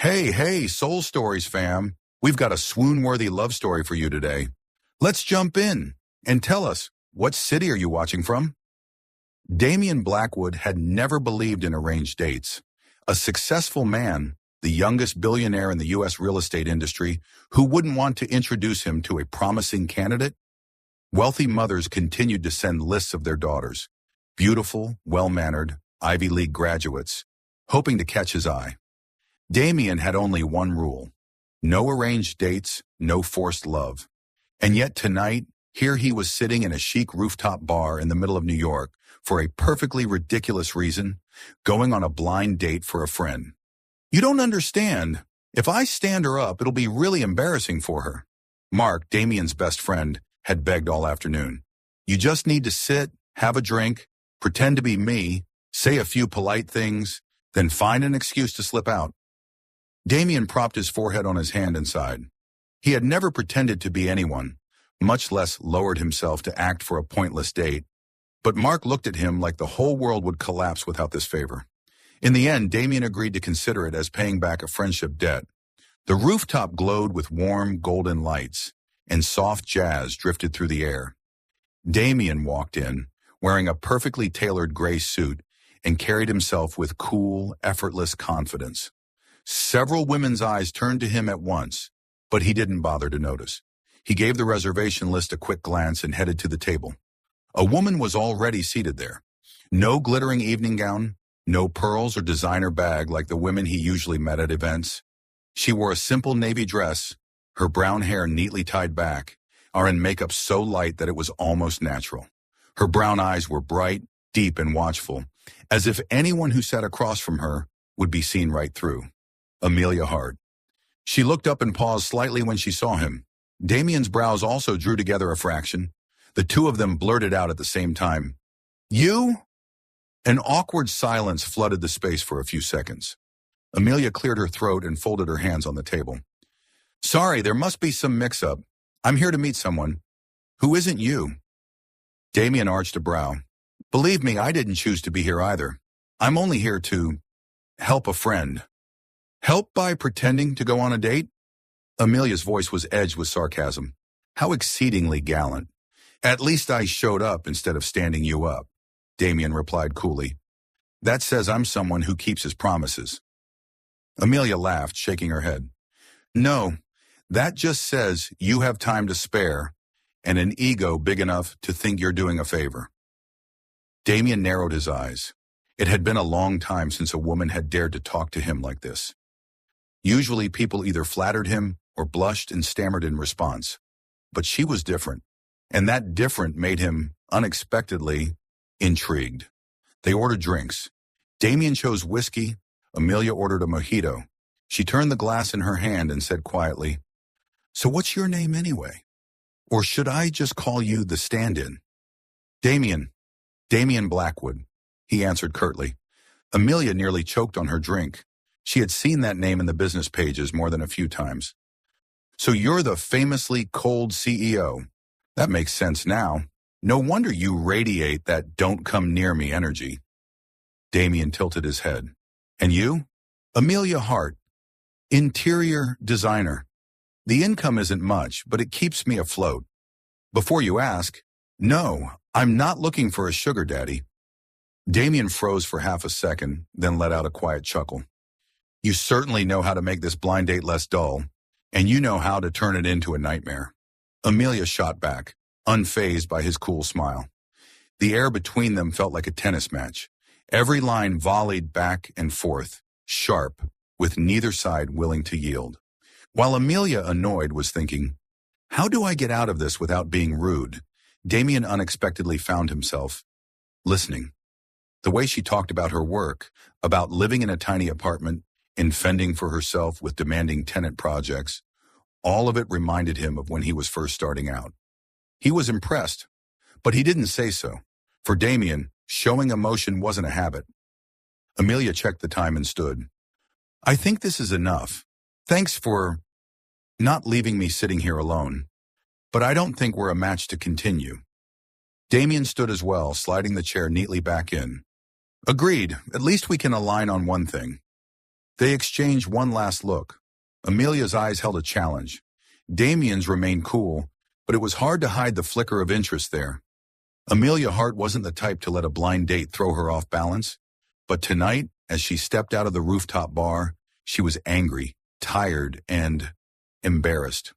Hey, Soul Stories fam. We've got a swoon-worthy love story for you today. Let's jump in and tell us, what city are you watching from? Damian Blackwood had never believed in arranged dates. A successful man, the youngest billionaire in the U.S. real estate industry, who wouldn't want to introduce him to a promising candidate? Wealthy mothers continued to send lists of their daughters, beautiful, well-mannered, Ivy League graduates, hoping to catch his eye. Damian had only one rule: no arranged dates, no forced love. And yet tonight, here he was sitting in a chic rooftop bar in the middle of New York for a perfectly ridiculous reason, going on a blind date for a friend. You don't understand. If I stand her up, it'll be really embarrassing for her. Mark, Damian's best friend, had begged all afternoon. You just need to sit, have a drink, pretend to be me, say a few polite things, then find an excuse to slip out. Damian propped his forehead on his hand and sighed. He had never pretended to be anyone, much less lowered himself to act for a pointless date. But Mark looked at him like the whole world would collapse without this favor. In the end, Damian agreed to consider it as paying back a friendship debt. The rooftop glowed with warm, golden lights, and soft jazz drifted through the air. Damian walked in, wearing a perfectly tailored gray suit, and carried himself with cool, effortless confidence. Several women's eyes turned to him at once, but he didn't bother to notice. He gave the reservation list a quick glance and headed to the table. A woman was already seated there. No glittering evening gown, no pearls or designer bag like the women he usually met at events. She wore a simple navy dress, her brown hair neatly tied back, and makeup so light that it was almost natural. Her brown eyes were bright, deep, and watchful, as if anyone who sat across from her would be seen right through. Amelia Hart. She looked up and paused slightly when she saw him. Damian's brows also drew together a fraction. The two of them blurted out at the same time. You? An awkward silence flooded the space for a few seconds. Amelia cleared her throat and folded her hands on the table. Sorry, there must be some mix-up. I'm here to meet someone. Who isn't you? Damian arched a brow. Believe me, I didn't choose to be here either. I'm only here to help a friend. Help by pretending to go on a date? Amelia's voice was edged with sarcasm. How exceedingly gallant. At least I showed up instead of standing you up, Damian replied coolly. That says I'm someone who keeps his promises. Amelia laughed, shaking her head. No, that just says you have time to spare and an ego big enough to think you're doing a favor. Damian narrowed his eyes. It had been a long time since a woman had dared to talk to him like this. Usually people either flattered him or blushed and stammered in response. But she was different, and that different made him, unexpectedly, intrigued. They ordered drinks. Damian chose whiskey. Amelia ordered a mojito. She turned the glass in her hand and said quietly, So what's your name anyway? Or should I just call you the stand-in? Damian Blackwood, he answered curtly. Amelia nearly choked on her drink. She had seen that name in the business pages more than a few times. So you're the famously cold CEO. That makes sense now. No wonder you radiate that don't come near me energy. Damian tilted his head. And you? Amelia Hart, interior designer. The income isn't much, but it keeps me afloat. Before you ask, no, I'm not looking for a sugar daddy. Damian froze for half a second, then let out a quiet chuckle. You certainly know how to make this blind date less dull, and you know how to turn it into a nightmare. Amelia shot back, unfazed by his cool smile. The air between them felt like a tennis match. Every line volleyed back and forth, sharp, with neither side willing to yield. While Amelia, annoyed, was thinking, how do I get out of this without being rude? Damian unexpectedly found himself listening. The way she talked about her work, about living in a tiny apartment, and fending for herself with demanding tenant projects, all of it reminded him of when he was first starting out. He was impressed, but he didn't say so. For Damian, showing emotion wasn't a habit. Amelia checked the time and stood. I think this is enough. Thanks for not leaving me sitting here alone, but I don't think we're a match to continue. Damian stood as well, sliding the chair neatly back in. Agreed. At least we can align on one thing. They exchanged one last look. Amelia's eyes held a challenge. Damien's remained cool, but it was hard to hide the flicker of interest there. Amelia Hart wasn't the type to let a blind date throw her off balance, but tonight, as she stepped out of the rooftop bar, she was angry, tired, and embarrassed.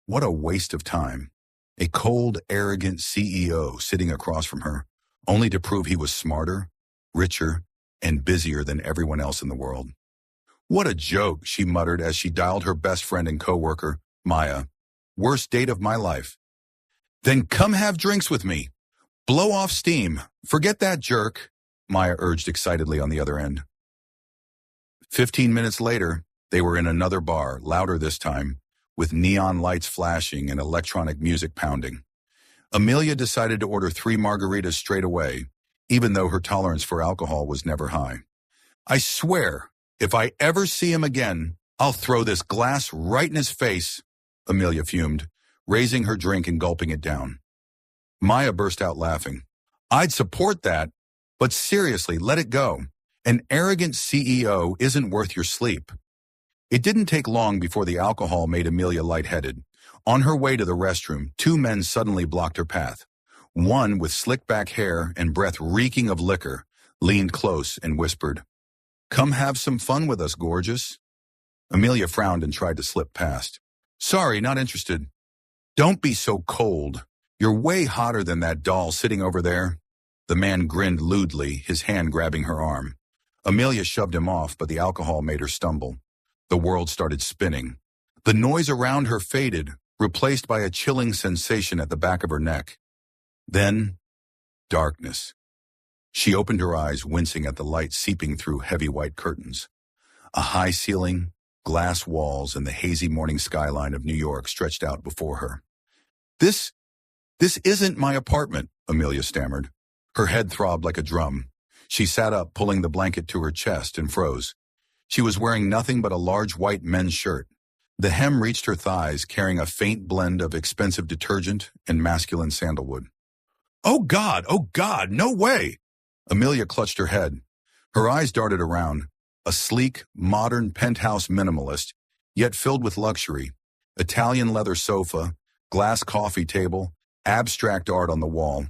What a waste of time. A cold, arrogant CEO sitting across from her, only to prove he was smarter, richer, and busier than everyone else in the world. What a joke, she muttered as she dialed her best friend and coworker, Maya. Worst date of my life. Then come have drinks with me. Blow off steam. Forget that jerk, Maya urged excitedly on the other end. 15 minutes later, they were in another bar, louder this time, with neon lights flashing and electronic music pounding. Amelia decided to order 3 margaritas straight away, even though her tolerance for alcohol was never high. I swear, if I ever see him again, I'll throw this glass right in his face, Amelia fumed, raising her drink and gulping it down. Maya burst out laughing. I'd support that, but seriously, let it go. An arrogant CEO isn't worth your sleep. It didn't take long before the alcohol made Amelia lightheaded. On her way to the restroom, 2 men suddenly blocked her path. One, with slick-back hair and breath reeking of liquor, leaned close and whispered, "Come have some fun with us, gorgeous." Amelia frowned and tried to slip past. "Sorry, not interested." "Don't be so cold. You're way hotter than that doll sitting over there." The man grinned lewdly, his hand grabbing her arm. Amelia shoved him off, but the alcohol made her stumble. The world started spinning. The noise around her faded, replaced by a chilling sensation at the back of her neck. Then, darkness. She opened her eyes, wincing at the light seeping through heavy white curtains. A high ceiling, glass walls, and the hazy morning skyline of New York stretched out before her. This isn't my apartment," Amelia stammered. Her head throbbed like a drum. She sat up, pulling the blanket to her chest, and froze. She was wearing nothing but a large white men's shirt. The hem reached her thighs, carrying a faint blend of expensive detergent and masculine sandalwood. Oh God, no way!" Amelia clutched her head. Her eyes darted around. A sleek, modern penthouse minimalist, yet filled with luxury. Italian leather sofa, glass coffee table, abstract art on the wall.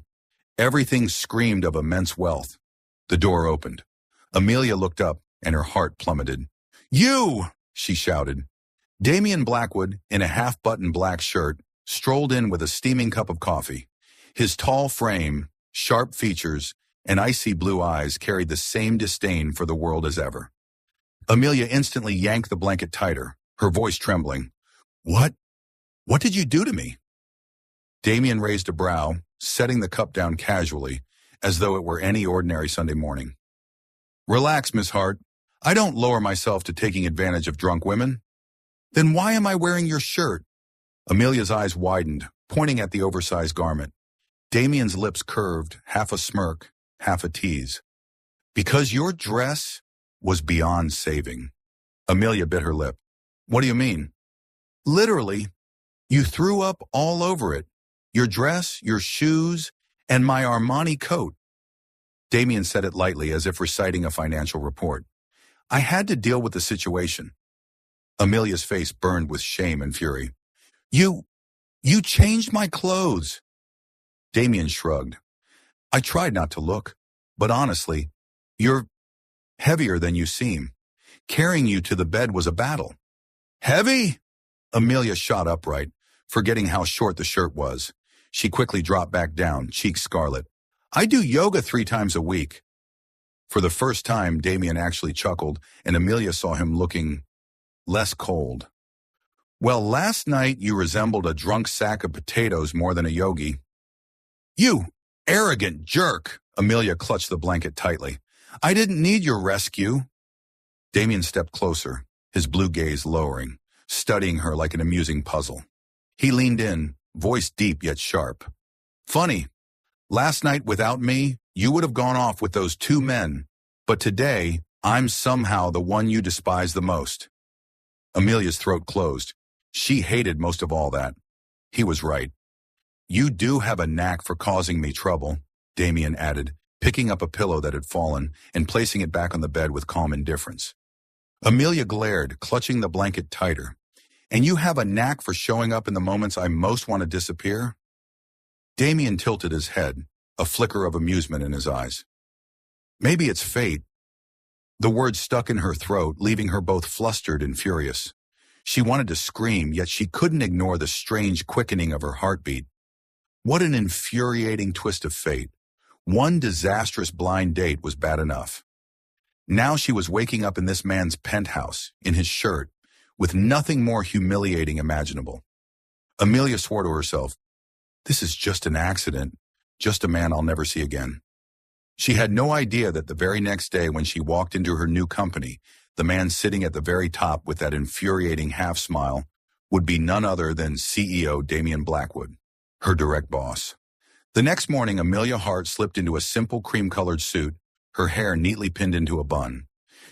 Everything screamed of immense wealth. The door opened. Amelia looked up, and her heart plummeted. "You!" she shouted. Damien Blackwood, in a half-buttoned black shirt, strolled in with a steaming cup of coffee. His tall frame, sharp features, and icy blue eyes carried the same disdain for the world as ever. Amelia instantly yanked the blanket tighter, her voice trembling. What did you do to me?" Damien raised a brow, setting the cup down casually, as though it were any ordinary Sunday morning. "Relax, Miss Hart. I don't lower myself to taking advantage of drunk women." "Then why am I wearing your shirt?" Amelia's eyes widened, pointing at the oversized garment. Damien's lips curved, half a smirk, half a tease. "Because your dress was beyond saving." Amelia bit her lip. "What do you mean?" "Literally. You threw up all over it. Your dress, your shoes, and my Armani coat." Damien said it lightly, as if reciting a financial report. "I had to deal with the situation." Amelia's face burned with shame and fury. You changed my clothes." Damien shrugged. "I tried not to look, but honestly, you're heavier than you seem. Carrying you to the bed was a battle." "Heavy?" Amelia shot upright, forgetting how short the shirt was. She quickly dropped back down, cheeks scarlet. "I do yoga 3 times a week." For the first time, Damien actually chuckled, and Amelia saw him looking less cold. "Well, last night you resembled a drunk sack of potatoes more than a yogi." "You arrogant jerk!" Amelia clutched the blanket tightly. "I didn't need your rescue." Damien stepped closer, his blue gaze lowering, studying her like an amusing puzzle. He leaned in, voice deep yet sharp. "Funny. Last night without me, you would have gone off with those 2 men, but today, I'm somehow the one you despise the most." Amelia's throat closed. She hated most of all that. He was right. "You do have a knack for causing me trouble," Damien added, picking up a pillow that had fallen and placing it back on the bed with calm indifference. Amelia glared, clutching the blanket tighter. And you have a knack for showing up in the moments I most want to disappear? Damien tilted his head, a flicker of amusement in his eyes. Maybe it's fate. The words stuck in her throat, leaving her both flustered and furious. She wanted to scream, yet she couldn't ignore the strange quickening of her heartbeat. What an infuriating twist of fate. One disastrous blind date was bad enough. Now she was waking up in this man's penthouse, in his shirt, with nothing more humiliating imaginable. Amelia swore to herself, this is just an accident, just a man I'll never see again. She had no idea that the very next day when she walked into her new company, the man sitting at the very top with that infuriating half-smile would be none other than CEO Damien Blackwood, her direct boss. The next morning, Amelia Hart slipped into a simple cream-colored suit, her hair neatly pinned into a bun.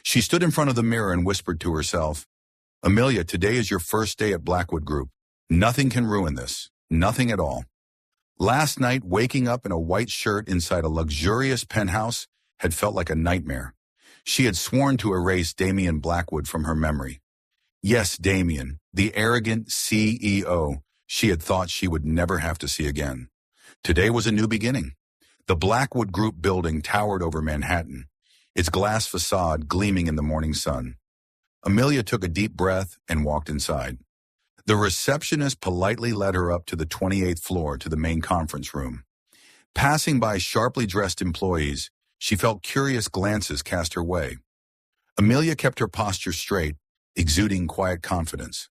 She stood in front of the mirror and whispered to herself, Amelia, today is your first day at Blackwood Group. Nothing can ruin this. Nothing at all. Last night, waking up in a white shirt inside a luxurious penthouse had felt like a nightmare. She had sworn to erase Damien Blackwood from her memory. Yes, Damien, the arrogant CEO she had thought she would never have to see again. Today was a new beginning. The Blackwood Group building towered over Manhattan, its glass facade gleaming in the morning sun. Amelia took a deep breath and walked inside. The receptionist politely led her up to the 28th floor to the main conference room. Passing by sharply dressed employees, she felt curious glances cast her way. Amelia kept her posture straight, exuding quiet confidence.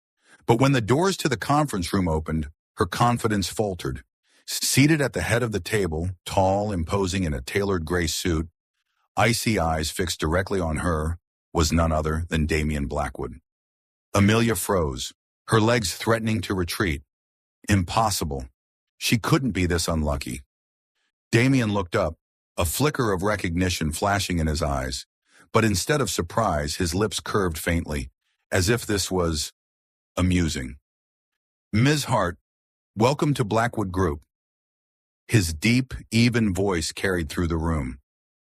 But when the doors to the conference room opened, her confidence faltered. Seated at the head of the table, tall, imposing in a tailored gray suit, icy eyes fixed directly on her, was none other than Damien Blackwood. Amelia froze, her legs threatening to retreat. Impossible. She couldn't be this unlucky. Damien looked up, a flicker of recognition flashing in his eyes, but instead of surprise, his lips curved faintly, as if this was amusing. Ms. Hart, welcome to Blackwood Group. His deep, even voice carried through the room.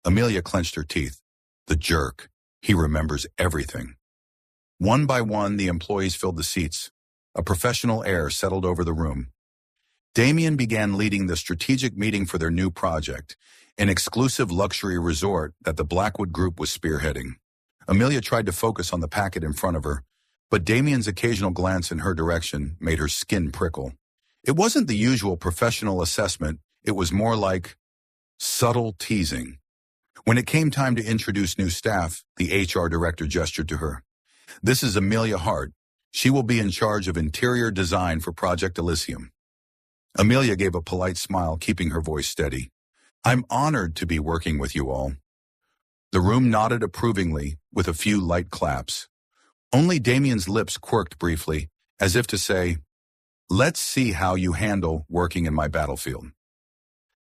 Amelia clenched her teeth. The jerk. He remembers everything. One by one, the employees filled the seats. A professional air settled over the room. Damien began leading the strategic meeting for their new project, an exclusive luxury resort that the Blackwood Group was spearheading. Amelia tried to focus on the packet in front of her, but Damien's occasional glance in her direction made her skin prickle. It wasn't the usual professional assessment, it was more like subtle teasing. When it came time to introduce new staff, the HR director gestured to her. This is Amelia Hart. She will be in charge of interior design for Project Elysium. Amelia gave a polite smile, keeping her voice steady. I'm honored to be working with you all. The room nodded approvingly, with a few light claps. Only Damien's lips quirked briefly, as if to say, let's see how you handle working in my battlefield.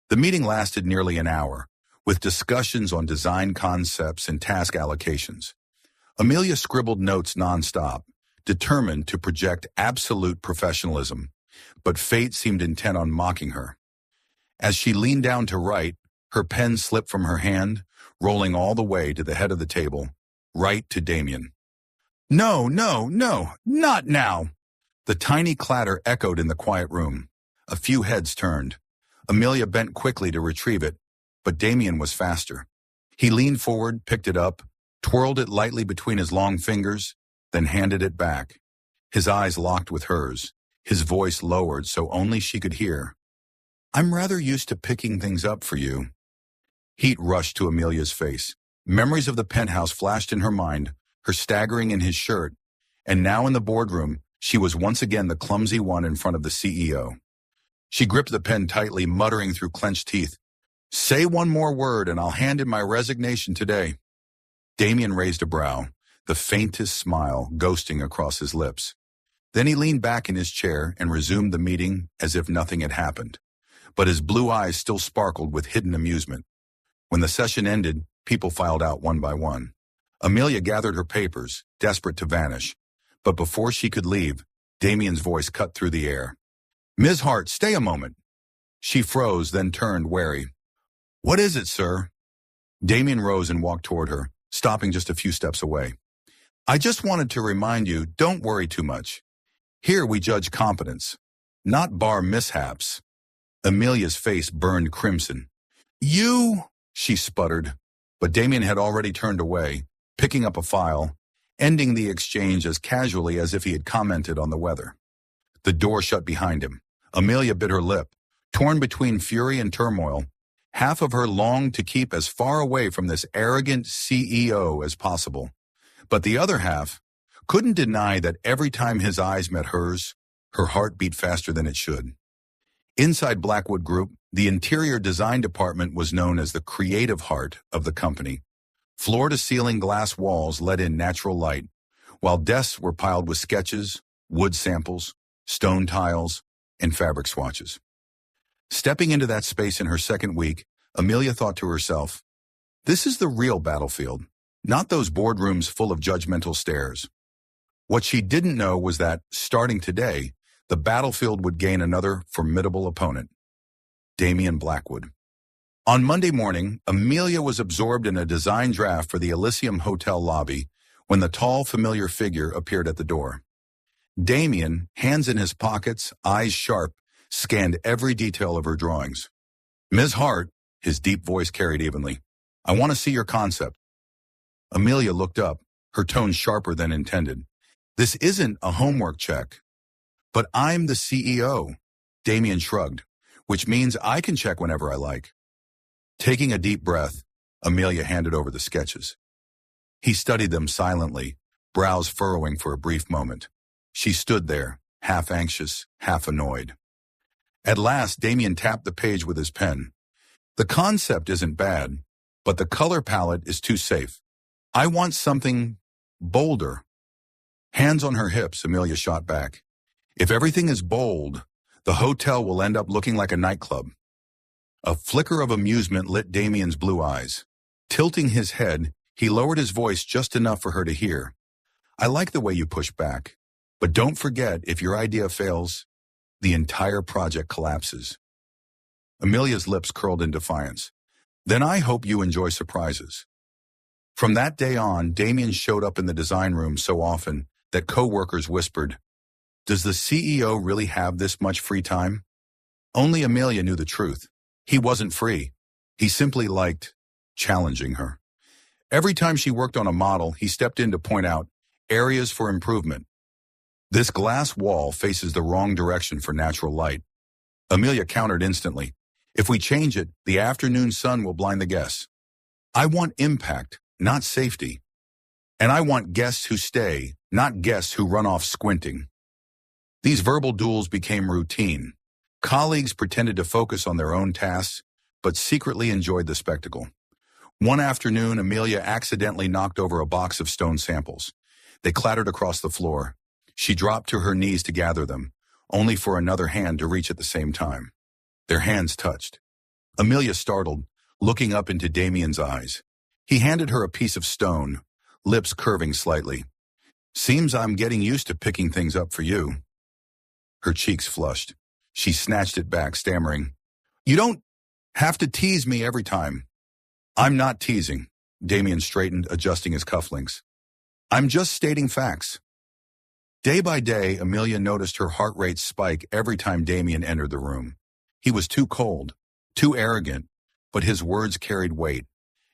The meeting lasted nearly an hour, with discussions on design concepts and task allocations. Amelia scribbled notes nonstop, determined to project absolute professionalism, but fate seemed intent on mocking her. As she leaned down to write, her pen slipped from her hand, rolling all the way to the head of the table, right to Damien. No, no, no, not now! The tiny clatter echoed in the quiet room. A few heads turned. Amelia bent quickly to retrieve it, but Damien was faster. He leaned forward, picked it up, twirled it lightly between his long fingers, then handed it back. His eyes locked with hers, his voice lowered so only she could hear. I'm rather used to picking things up for you. Heat rushed to Amelia's face. Memories of the penthouse flashed in her mind, her staggering in his shirt, and now in the boardroom, she was once again the clumsy one in front of the CEO. She gripped the pen tightly, muttering through clenched teeth, Say one more word and I'll hand in my resignation today. Damien raised a brow, the faintest smile ghosting across his lips. Then he leaned back in his chair and resumed the meeting as if nothing had happened. But his blue eyes still sparkled with hidden amusement. When the session ended, people filed out one by one. Amelia gathered her papers, desperate to vanish. But before she could leave, Damien's voice cut through the air. Ms. Hart, stay a moment. She froze, then turned, wary. What is it, sir? Damien rose and walked toward her, stopping just a few steps away. I just wanted to remind you, don't worry too much. Here we judge competence, not bar mishaps. Amelia's face burned crimson. You, she sputtered, but Damien had already turned away, picking up a file, ending the exchange as casually as if he had commented on the weather. The door shut behind him. Amelia bit her lip, torn between fury and turmoil. Half of her longed to keep as far away from this arrogant CEO as possible. But the other half couldn't deny that every time his eyes met hers, her heart beat faster than it should. Inside Blackwood Group, the interior design department was known as the creative heart of the company. Floor-to-ceiling glass walls let in natural light, while desks were piled with sketches, wood samples, stone tiles, and fabric swatches. Stepping into that space in her second week, Amelia thought to herself, this is the real battlefield, not those boardrooms full of judgmental stares. What she didn't know was that, starting today, the battlefield would gain another formidable opponent, Damien Blackwood. On Monday morning, Amelia was absorbed in a design draft for the Elysium Hotel lobby when the tall, familiar figure appeared at the door. Damien, hands in his pockets, eyes sharp, scanned every detail of her drawings. Ms. Hart, his deep voice carried evenly, I want to see your concept. Amelia looked up, her tone sharper than intended. This isn't a homework check. But I'm the CEO, Damien shrugged, which means I can check whenever I like. Taking a deep breath, Amelia handed over the sketches. He studied them silently, brows furrowing for a brief moment. She stood there, half anxious, half annoyed. At last, Damien tapped the page with his pen. The concept isn't bad, but the color palette is too safe. I want something bolder. Hands on her hips, Amelia shot back. If everything is bold, the hotel will end up looking like a nightclub. A flicker of amusement lit Damien's blue eyes. Tilting his head, he lowered his voice just enough for her to hear. I like the way you push back, but don't forget, if your idea fails, the entire project collapses. Amelia's lips curled in defiance. Then I hope you enjoy surprises. From that day on, Damien showed up in the design room so often that co-workers whispered, does the CEO really have this much free time? Only Amelia knew the truth. He wasn't free. He simply liked challenging her. Every time she worked on a model, he stepped in to point out areas for improvement. This glass wall faces the wrong direction for natural light. Amelia countered instantly. If we change it, the afternoon sun will blind the guests. I want impact, not safety. And I want guests who stay, not guests who run off squinting. These verbal duels became routine. Colleagues pretended to focus on their own tasks, but secretly enjoyed the spectacle. One afternoon, Amelia accidentally knocked over a box of stone samples. They clattered across the floor. She dropped to her knees to gather them, only for another hand to reach at the same time. Their hands touched. Amelia startled, looking up into Damien's eyes. He handed her a piece of stone, lips curving slightly. Seems I'm getting used to picking things up for you. Her cheeks flushed. She snatched it back, stammering, you don't have to tease me every time. I'm not teasing. Damien straightened, adjusting his cufflinks. I'm just stating facts. Day by day, Amelia noticed her heart rate spike every time Damien entered the room. He was too cold, too arrogant, but his words carried weight.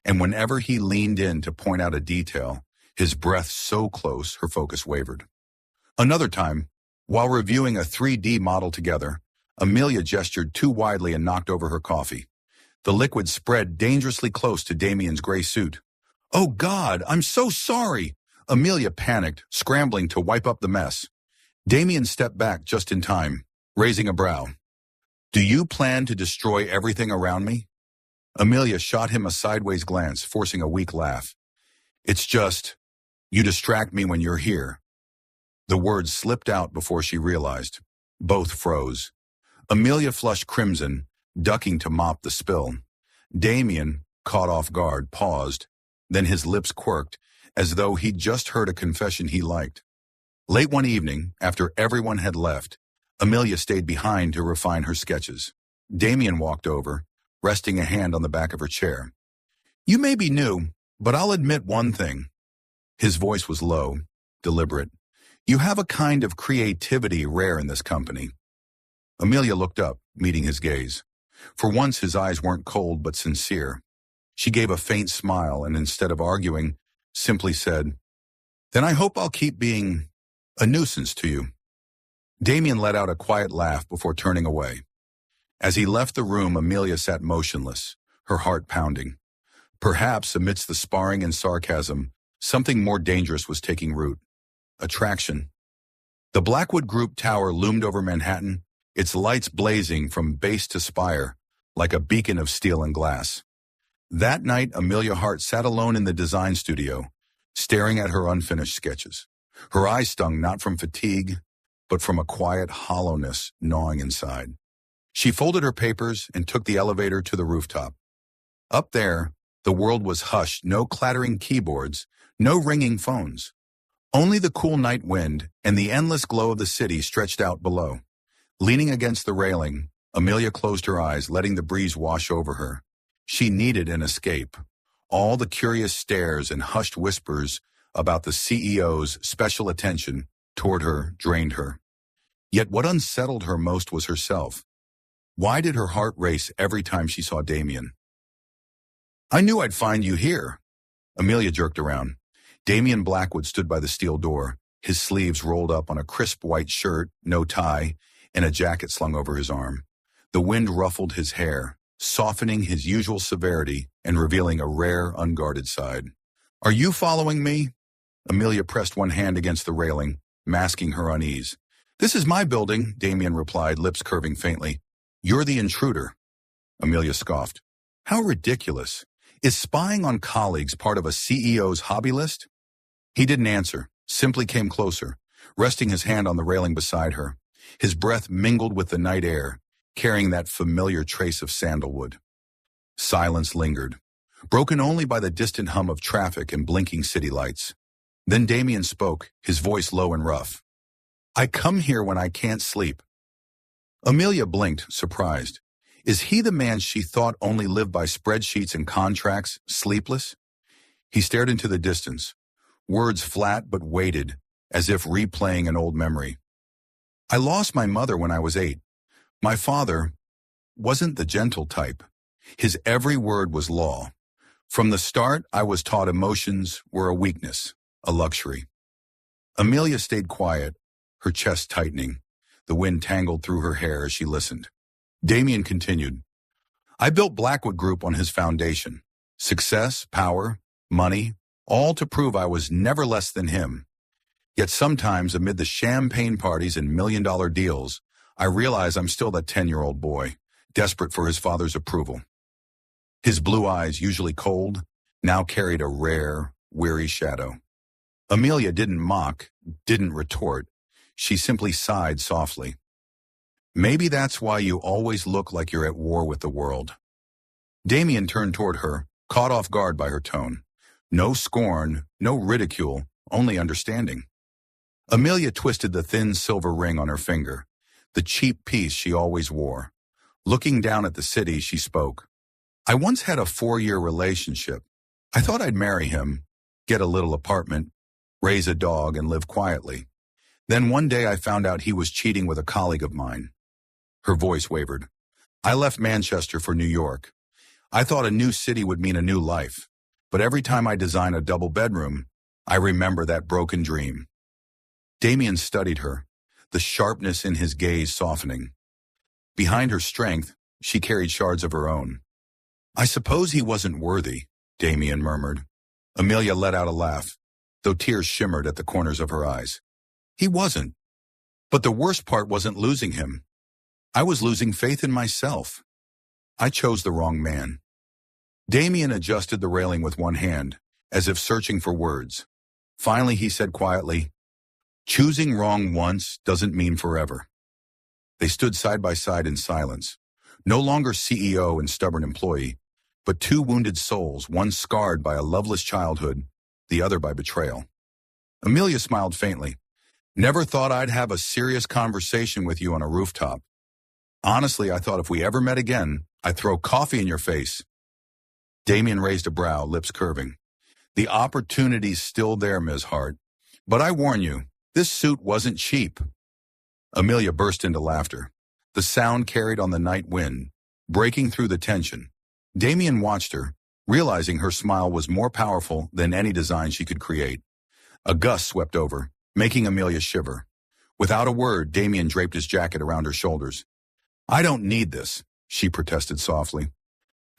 And whenever he leaned in to point out a detail, his breath so close her focus wavered. Another time, while reviewing a 3D model together, Amelia gestured too widely and knocked over her coffee. The liquid spread dangerously close to Damien's gray suit. Oh God, I'm so sorry! Amelia panicked, scrambling to wipe up the mess. Damien stepped back just in time, raising a brow. Do you plan to destroy everything around me? Amelia shot him a sideways glance, forcing a weak laugh. It's just, you distract me when you're here. The words slipped out before she realized. Both froze. Amelia flushed crimson, ducking to mop the spill. Damien, caught off guard, paused, then his lips quirked, as though he'd just heard a confession he liked. Late one evening, after everyone had left, Amelia stayed behind to refine her sketches. Damien walked over, resting a hand on the back of her chair. You may be new, but I'll admit one thing. His voice was low, deliberate. You have a kind of creativity rare in this company. Amelia looked up, meeting his gaze. For once, his eyes weren't cold but sincere. She gave a faint smile and instead of arguing, simply said, "Then I hope I'll keep being a nuisance to you." Damien let out a quiet laugh before turning away. As he left the room, Amelia sat motionless, her heart pounding. Perhaps, amidst the sparring and sarcasm, something more dangerous was taking root. Attraction. The Blackwood Group Tower loomed over Manhattan, its lights blazing from base to spire, like a beacon of steel and glass. That night, Amelia Hart sat alone in the design studio, staring at her unfinished sketches. Her eyes stung not from fatigue, but from a quiet hollowness gnawing inside. She folded her papers and took the elevator to the rooftop. Up there, the world was hushed, no clattering keyboards, no ringing phones. Only the cool night wind and the endless glow of the city stretched out below. Leaning against the railing, Amelia closed her eyes, letting the breeze wash over her. She needed an escape. All the curious stares and hushed whispers about the CEO's special attention toward her drained her. Yet what unsettled her most was herself. Why did her heart race every time she saw Damien? "I knew I'd find you here." Amelia jerked around. Damien Blackwood stood by the steel door, his sleeves rolled up on a crisp white shirt, no tie, and a jacket slung over his arm. The wind ruffled his hair, softening his usual severity and revealing a rare, unguarded side. "Are you following me?" Amelia pressed one hand against the railing, masking her unease. "This is my building," Damien replied, lips curving faintly. "You're the intruder." Amelia scoffed. "How ridiculous. Is spying on colleagues part of a CEO's hobby list?" He didn't answer, simply came closer, resting his hand on the railing beside her. His breath mingled with the night air, carrying that familiar trace of sandalwood. Silence lingered, broken only by the distant hum of traffic and blinking city lights. Then Damien spoke, his voice low and rough. "I come here when I can't sleep." Amelia blinked, surprised. Is he the man she thought only lived by spreadsheets and contracts, sleepless? He stared into the distance, words flat but weighted, as if replaying an old memory. "I lost my mother when I was 8. My father wasn't the gentle type. His every word was law. From the start, I was taught emotions were a weakness, a luxury." Amelia stayed quiet, her chest tightening. The wind tangled through her hair as she listened. Damien continued, "I built Blackwood Group on his foundation. Success, power, money, all to prove I was never less than him. Yet sometimes, amid the champagne parties and million-dollar deals, I realize I'm still that 10-year-old boy, desperate for his father's approval." His blue eyes, usually cold, now carried a rare, weary shadow. Amelia didn't mock, didn't retort. She simply sighed softly. "Maybe that's why you always look like you're at war with the world." Damien turned toward her, caught off guard by her tone. No scorn, no ridicule, only understanding. Amelia twisted the thin silver ring on her finger, the cheap piece she always wore. Looking down at the city, she spoke. "I once had a 4-year relationship. I thought I'd marry him, get a little apartment, raise a dog, and live quietly. Then one day I found out he was cheating with a colleague of mine." Her voice wavered. "I left Manchester for New York. I thought a new city would mean a new life. But every time I design a double bedroom, I remember that broken dream." Damien studied her, the sharpness in his gaze softening. Behind her strength, she carried shards of her own. "I suppose he wasn't worthy," Damien murmured. Amelia let out a laugh, though tears shimmered at the corners of her eyes. "He wasn't. But the worst part wasn't losing him. I was losing faith in myself. I chose the wrong man." Damien adjusted the railing with one hand, as if searching for words. Finally, he said quietly, "Choosing wrong once doesn't mean forever." They stood side by side in silence, no longer CEO and stubborn employee, but two wounded souls, one scarred by a loveless childhood, the other by betrayal. Amelia smiled faintly. "Never thought I'd have a serious conversation with you on a rooftop. Honestly, I thought if we ever met again, I'd throw coffee in your face." Damien raised a brow, lips curving. The opportunity's still there, Ms. Hart. But I warn you, this suit wasn't cheap. Amelia burst into laughter. The sound carried on the night wind, breaking through the tension. Damien watched her, realizing her smile was more powerful than any design she could create. A gust swept over, making Amelia shiver. Without a word, Damien draped his jacket around her shoulders. I don't need this, she protested softly.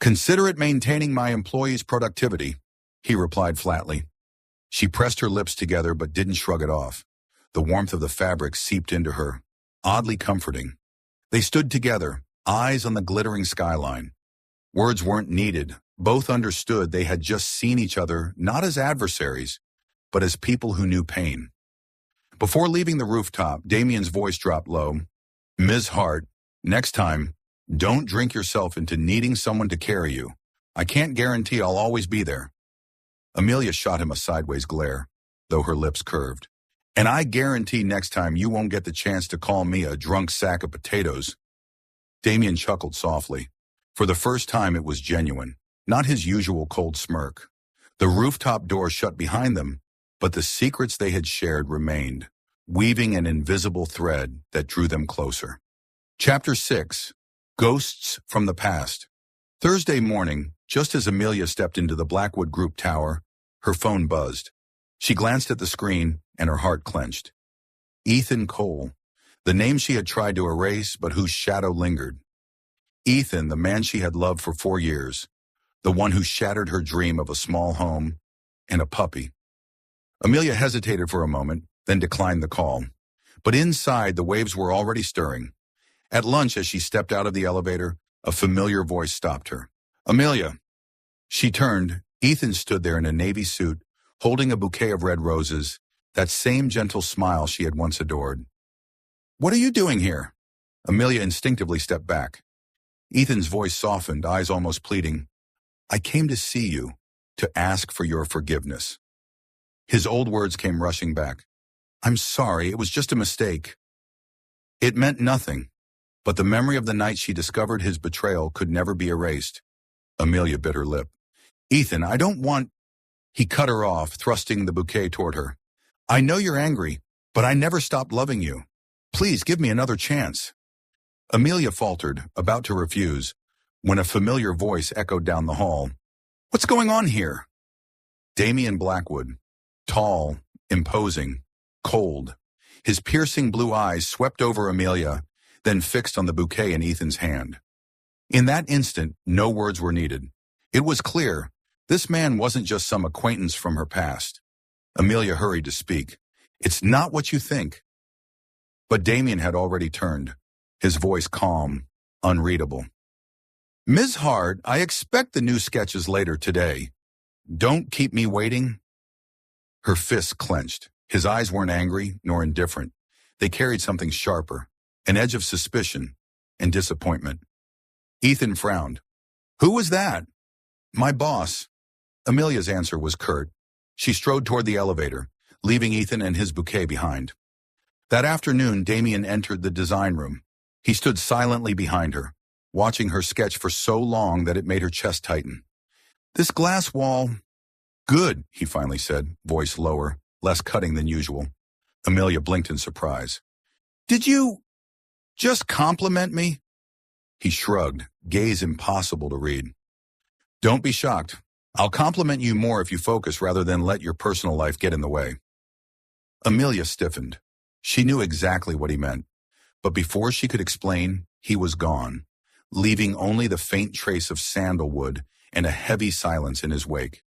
Consider it maintaining my employees' productivity, he replied flatly. She pressed her lips together but didn't shrug it off. The warmth of the fabric seeped into her, oddly comforting. They stood together, eyes on the glittering skyline. Words weren't needed. Both understood they had just seen each other not as adversaries, but as people who knew pain. Before leaving the rooftop, Damien's voice dropped low. Ms. Hart, next time, don't drink yourself into needing someone to carry you. I can't guarantee I'll always be there. Amelia shot him a sideways glare, though her lips curved. And I guarantee next time you won't get the chance to call me a drunk sack of potatoes. Damien chuckled softly. For the first time it was genuine, not his usual cold smirk. The rooftop door shut behind them, but the secrets they had shared remained, weaving an invisible thread that drew them closer. Chapter 6. Ghosts from the Past. Thursday morning, just as Amelia stepped into the Blackwood Group tower, her phone buzzed. She glanced at the screen, and her heart clenched. Ethan Cole, the name she had tried to erase but whose shadow lingered. Ethan, the man she had loved for 4 years, the one who shattered her dream of a small home and a puppy. Amelia hesitated for a moment, then declined the call. But inside, the waves were already stirring. At lunch, as she stepped out of the elevator, a familiar voice stopped her. Amelia. She turned. Ethan stood there in a navy suit, holding a bouquet of red roses, that same gentle smile she had once adored. What are you doing here? Amelia instinctively stepped back. Ethan's voice softened, eyes almost pleading. I came to see you, to ask for your forgiveness. His old words came rushing back. I'm sorry, it was just a mistake. It meant nothing, but the memory of the night she discovered his betrayal could never be erased. Amelia bit her lip. Ethan, I don't want... He cut her off, thrusting the bouquet toward her. I know you're angry, but I never stopped loving you. Please give me another chance. Amelia faltered, about to refuse, when a familiar voice echoed down the hall. What's going on here? Damien Blackwood, tall, imposing, cold. His piercing blue eyes swept over Amelia, then fixed on the bouquet in Ethan's hand. In that instant, no words were needed. It was clear, this man wasn't just some acquaintance from her past. Amelia hurried to speak. It's not what you think. But Damien had already turned, his voice calm, unreadable. Ms. Hart, I expect the new sketches later today. Don't keep me waiting. Her fists clenched. His eyes weren't angry nor indifferent. They carried something sharper, an edge of suspicion and disappointment. Ethan frowned. Who was that? My boss. Amelia's answer was curt. She strode toward the elevator, leaving Ethan and his bouquet behind. That afternoon, Damien entered the design room. He stood silently behind her, watching her sketch for so long that it made her chest tighten. This glass wall... Good, he finally said, voice lower, less cutting than usual. Amelia blinked in surprise. Did you just compliment me? He shrugged, gaze impossible to read. Don't be shocked. I'll compliment you more if you focus rather than let your personal life get in the way. Amelia stiffened. She knew exactly what he meant. But before she could explain, he was gone, leaving only the faint trace of sandalwood and a heavy silence in his wake.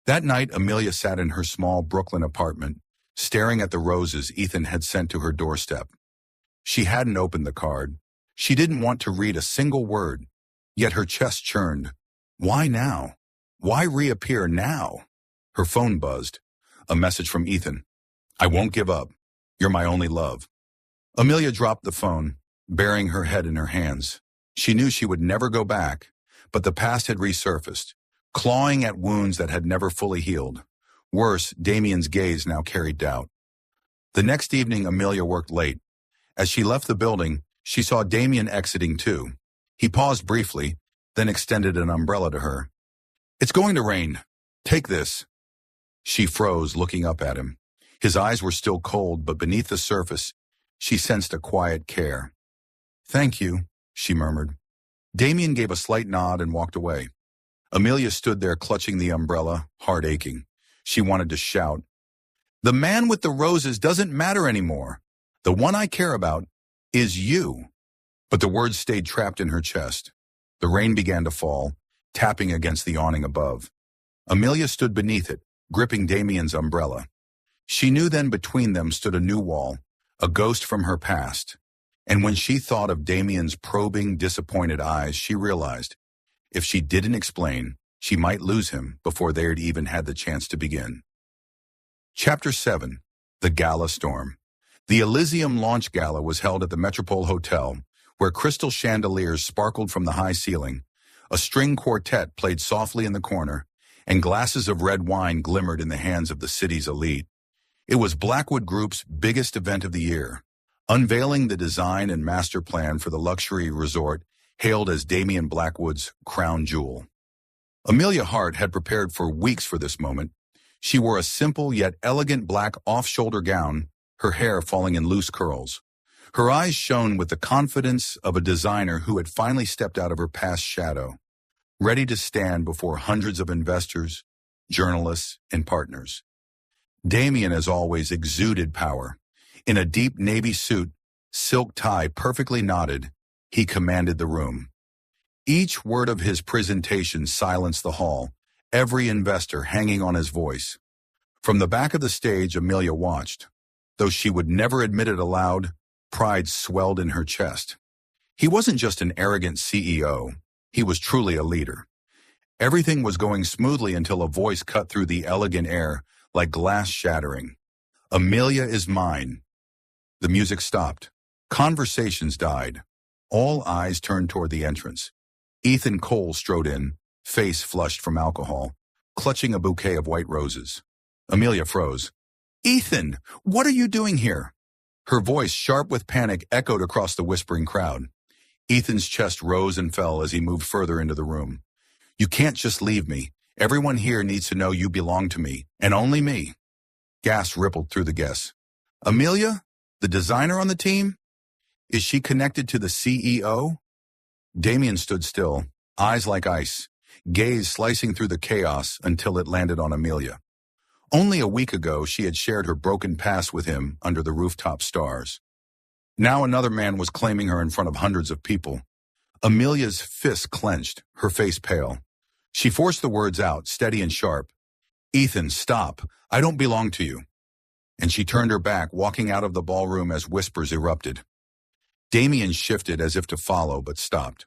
That night, Amelia sat in her small Brooklyn apartment, staring at the roses Ethan had sent to her doorstep. She hadn't opened the card. She didn't want to read a single word, yet her chest churned. Why now? Why reappear now? Her phone buzzed. A message from Ethan. I won't give up. You're my only love. Amelia dropped the phone, burying her head in her hands. She knew she would never go back, but the past had resurfaced, clawing at wounds that had never fully healed. Worse, Damien's gaze now carried doubt. The next evening, Amelia worked late. As she left the building, she saw Damien exiting too. He paused briefly, then extended an umbrella to her. It's going to rain. Take this. She froze, looking up at him. His eyes were still cold, but beneath the surface, she sensed a quiet care. "Thank you," she murmured. Damien gave a slight nod and walked away. Amelia stood there clutching the umbrella, heart aching. She wanted to shout, "The man with the roses doesn't matter anymore. The one I care about is you." But the words stayed trapped in her chest. The rain began to fall, tapping against the awning above. Amelia stood beneath it, gripping Damien's umbrella. She knew then between them stood a new wall, a ghost from her past. And when she thought of Damien's probing, disappointed eyes, she realized, if she didn't explain, she might lose him before they had even had the chance to begin. Chapter 7. The Gala Storm. The Elysium Launch Gala was held at the Metropole Hotel, where crystal chandeliers sparkled from the high ceiling, a string quartet played softly in the corner, and glasses of red wine glimmered in the hands of the city's elite. It was Blackwood Group's biggest event of the year, unveiling the design and master plan for the luxury resort hailed as Damien Blackwood's crown jewel. Amelia Hart had prepared for weeks for this moment. She wore a simple yet elegant black off-shoulder gown, her hair falling in loose curls. Her eyes shone with the confidence of a designer who had finally stepped out of her past shadow, ready to stand before hundreds of investors, journalists, and partners. Damien, as always, exuded power. In a deep navy suit, silk tie perfectly knotted, he commanded the room. Each word of his presentation silenced the hall, every investor hanging on his voice. From the back of the stage, Amelia watched. Though she would never admit it aloud, pride swelled in her chest. He wasn't just an arrogant CEO. He was truly a leader. Everything was going smoothly until a voice cut through the elegant air like glass shattering. "Amelia is mine." The music stopped. Conversations died. All eyes turned toward the entrance. Ethan Cole strode in, face flushed from alcohol, clutching a bouquet of white roses. Amelia froze. "Ethan, what are you doing here?" Her voice, sharp with panic, echoed across the whispering crowd. Ethan's chest rose and fell as he moved further into the room. "You can't just leave me. Everyone here needs to know you belong to me, and only me." Gasps rippled through the guests. "Amelia? The designer on the team? Is she connected to the CEO?" Damien stood still, eyes like ice, gaze slicing through the chaos until it landed on Amelia. Only a week ago, she had shared her broken past with him under the rooftop stars. Now another man was claiming her in front of hundreds of people. Amelia's fists clenched, her face pale. She forced the words out, steady and sharp. "Ethan, stop. I don't belong to you." And she turned her back, walking out of the ballroom as whispers erupted. Damien shifted as if to follow, but stopped.